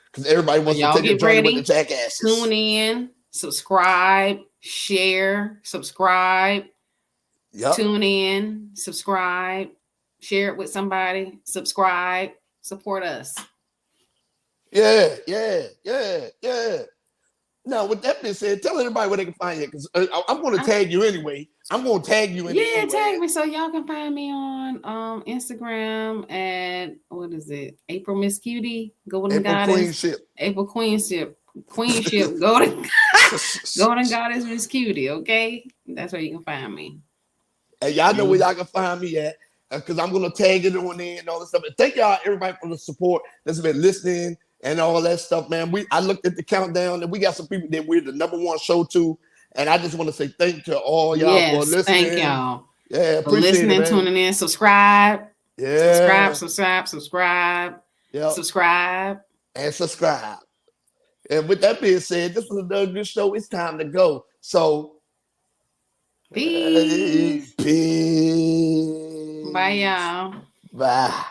because everybody wants to take a journey with the Jackasses. Tune in, subscribe, share, subscribe. Yep. Tune in, subscribe, share it with somebody, subscribe, support us. Yeah. Now, with that being said, tell everybody where they can find you, because I'm going to tag you anyway. Yeah, tag me so y'all can find me on Instagram at, what is it? April Miss Cutie, Golden Goddess. April Queenship. Golden Goddess Miss Cutie. Okay, that's where you can find me. And y'all know where y'all can find me at, because I'm going to tag it on there and all this stuff. And thank y'all, everybody, for the support that's been listening and all that stuff, man. I looked at the countdown, and we got some people that we're the #1 show to. And I just want to say thank you to all y'all for listening. Thank y'all. Yeah, for listening, tuning in. Subscribe. Yeah. Subscribe. Yep. Subscribe. And subscribe. And with that being said, this was another good show. It's time to go. So, peace. Peace. Bye, y'all. Bye.